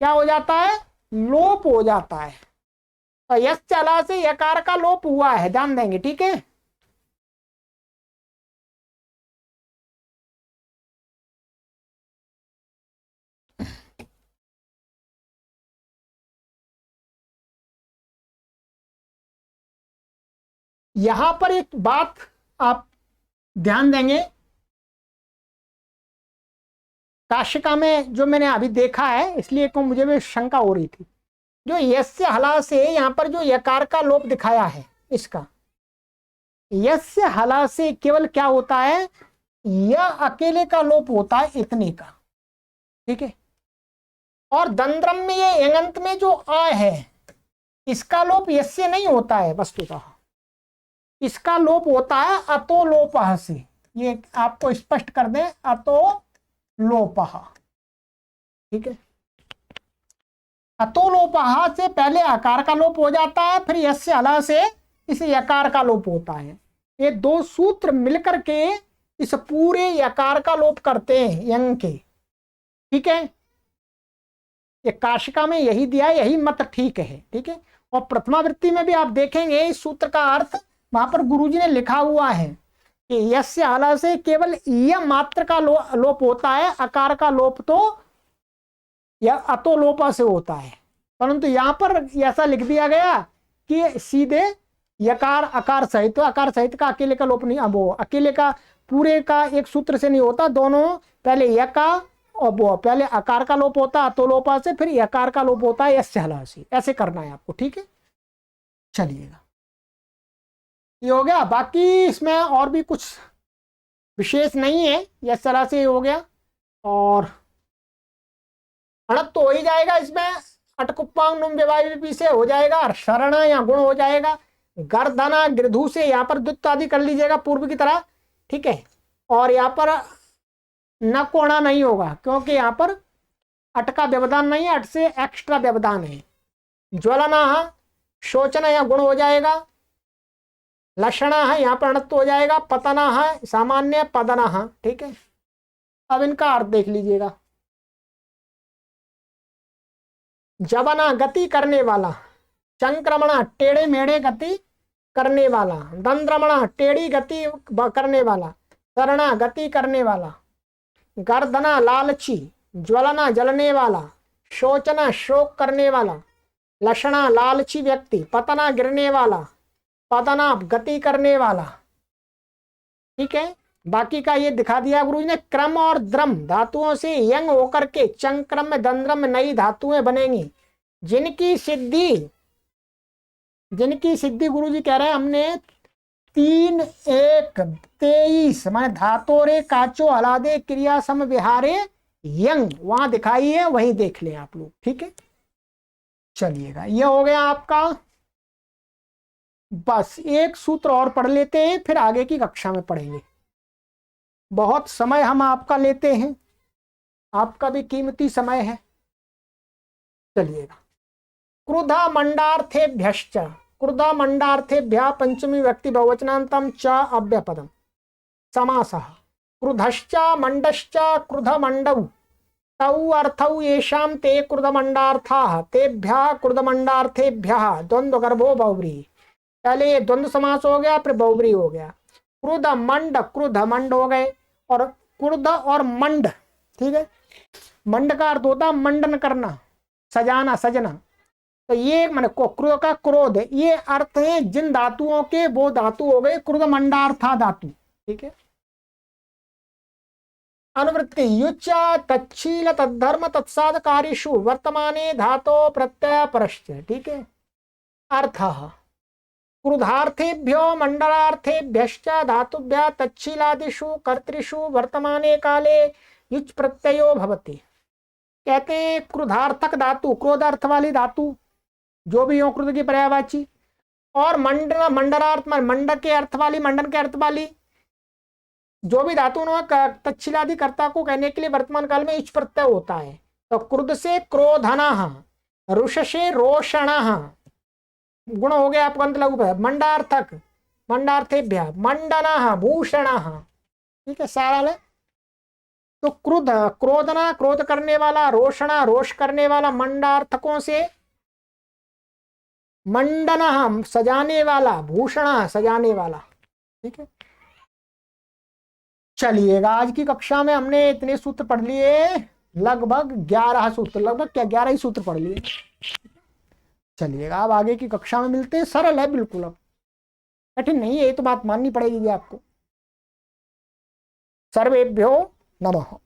क्या हो जाता है? लोप हो जाता है। तो यस्य हला से यकार का लोप हुआ है, ध्यान देंगे, ठीक है। यहां पर एक बात आप ध्यान देंगे, काशिका में जो मैंने अभी देखा है, इसलिए को मुझे भी शंका हो रही थी, जो यस्य हला से यहां पर जो यकार का लोप दिखाया है, इसका यस्य हला से केवल क्या होता है? यह अकेले का लोप होता है, इतने का, ठीक है। और दंद्रम में ये यंगंत में जो आ है, इसका लोप यस्य नहीं होता है वस्तुतः, इसका लोप होता है अतो लोपः से। ये आपको स्पष्ट कर दें, अतो लोपः, ठीक है। अतो लोपः से पहले आकार का लोप हो जाता है, फिर यस्य हला से इस यकार का लोप होता है। ये दो सूत्र मिलकर के इस पूरे यकार का लोप करते हैं यंग के, ठीक है। ये काशिका में यही दिया, यही मत ठीक है, ठीक है। और प्रथमावृत्ति में भी आप देखेंगे इस सूत्र का अर्थ वहां पर गुरुजी ने लिखा हुआ है कि यस्य हला से केवल यह मात्र का लोप होता है, आकार का लोप तो या अतो लोपा से होता है। परंतु यहां पर ऐसा लिख दिया गया कि सीधे यकार आकार सहित, तो आकार सहित का अकेले का लोप नहीं, वो अकेले का पूरे का एक सूत्र से नहीं होता, दोनों पहले यका और वो पहले आकार का लोप होता है अतो लोपा से, फिर यकार का लोप होता है यस्य हला से। ऐसे करना है आपको, ठीक है। चलिएगा, ये हो गया। बाकी इसमें और भी कुछ विशेष नहीं है, यस तरह से हो गया। और अणत तो हो ही जाएगा इसमें, अटकुप्पांग नुम विवाही से हो जाएगा, शरण या गुण हो जाएगा, गर्दना गृधु से यहाँ पर द्वित्व आदि कर लीजिएगा पूर्व की तरह, ठीक है। और यहाँ पर न कोणा नहीं होगा, क्योंकि यहाँ पर अट का व्यवधान नहीं है, अट से एक्स्ट्रा व्यवधान है। ज्वलना शोचन या गुण हो जाएगा, लक्षणा है यहाँ पर अणत्व हो जाएगा, पतना है सामान्य, पदना है, ठीक है। अब इनका अर्थ देख लीजिएगा। जबना गति करने वाला, चंक्रमणा टेढ़े मेढ़े गति करने वाला, दंद्रमणा टेढ़ी गति करने वाला, शरणा गति करने वाला, गर्दना लालची, ज्वलना जलने वाला, शोचना शोक करने वाला, लक्षणा लालची व्यक्ति, पतना गिरने वाला, पदना गति करने वाला, ठीक है। बाकी का ये दिखा दिया गुरु जी ने। क्रम और द्रम धातुओं से यंग होकर के चंक्रम में दंद्रम में नई धातुएं बनेंगी, जिनकी सिद्धि गुरु जी कह रहे हैं हमने 3 1 23 माने धातोरे काचो हलादे क्रिया सम विहारे यंग वहां दिखाई है, वही देख लें आप लोग, ठीक है। चलिएगा, ये हो गया आपका। बस एक सूत्र और पढ़ लेते हैं, फिर आगे की कक्षा में पढ़ेंगे। बहुत समय हम आपका लेते हैं, आपका भी कीमती समय है। चलिएगा, क्रुधा मंडार्थेभ्यश्च, क्रुधा मंडार्थेभ्यः पंचमी व्यक्ति बहुवचनांतम च अव्यपदम समासः। क्रुधश्च मंडश्च क्रुध मंडौ तौ अर्थौ येषां ते क्रुधमंडार्थाः तेभ्यः क्रुधमंडार्थेभ्यः द्वंद्व गर्भो बहुव्रीहि। पहले ये द्वंद्व समास हो गया, फिर बहुव्रीहि हो गया। क्रुध मंड हो गए, और क्रुध और मंड, ठीक है। मंड का अर्थ होता मंडन करना, सजाना, सजना। तो ये माने क्रोध का क्रोध, ये अर्थ है जिन धातुओं के, वो धातु हो गए क्रुध मंडार्था धातु, ठीक है। अनुवृत्ति युच्च तच्छील तद्धर्म तत्साधकारीषु वर्तमाने धातो प्रत्यय परश्च, ठीक है। अर्थ क्रुधार्थेभ्यो मंडलार्थेभ्यश्च धातुभ्यः तच्छीलादिषु कर्तृषु वर्तमाने काले युच् प्रत्ययो भवति। कहते हैं क्रुधार्थक धातु, क्रोधार्थ वाली धातु जो भी हो क्रुद्ध की पर्यायवाची। और मंडन, मंडनार्थ, मंड के अर्थ वाली, मंडन के अर्थ वाली जो भी धातु तच्छिलादि कर्ता को कहने के लिए वर्तमान काल में इच प्रत्यय होता है। तो क्रुद्ध से क्रोधनः, रुष से रोषणः, गुण हो गया आपको अंत लघु पर। मंडार्थक, मंडार्थेभ्य, मंडनः, भूषणः, ठीक है सारा ले। तो क्रुद्ध, क्रोधना क्रोध करने वाला, रोषणा रोष करने वाला, मंडार्थकों से, मंडन सजाने वाला, भूषण सजाने वाला, ठीक है। चलिएगा आज की कक्षा में हमने इतने सूत्र पढ़ लिए, लगभग 11 सूत्र, लगभग क्या 11 ही सूत्र पढ़ लिए। चलिएगा अब आगे की कक्षा में मिलते हैं। सरल है बिल्कुल, अब कठिन नहीं है, ये तो बात माननी पड़ेगी आपको। सर्वेभ्यो नमः।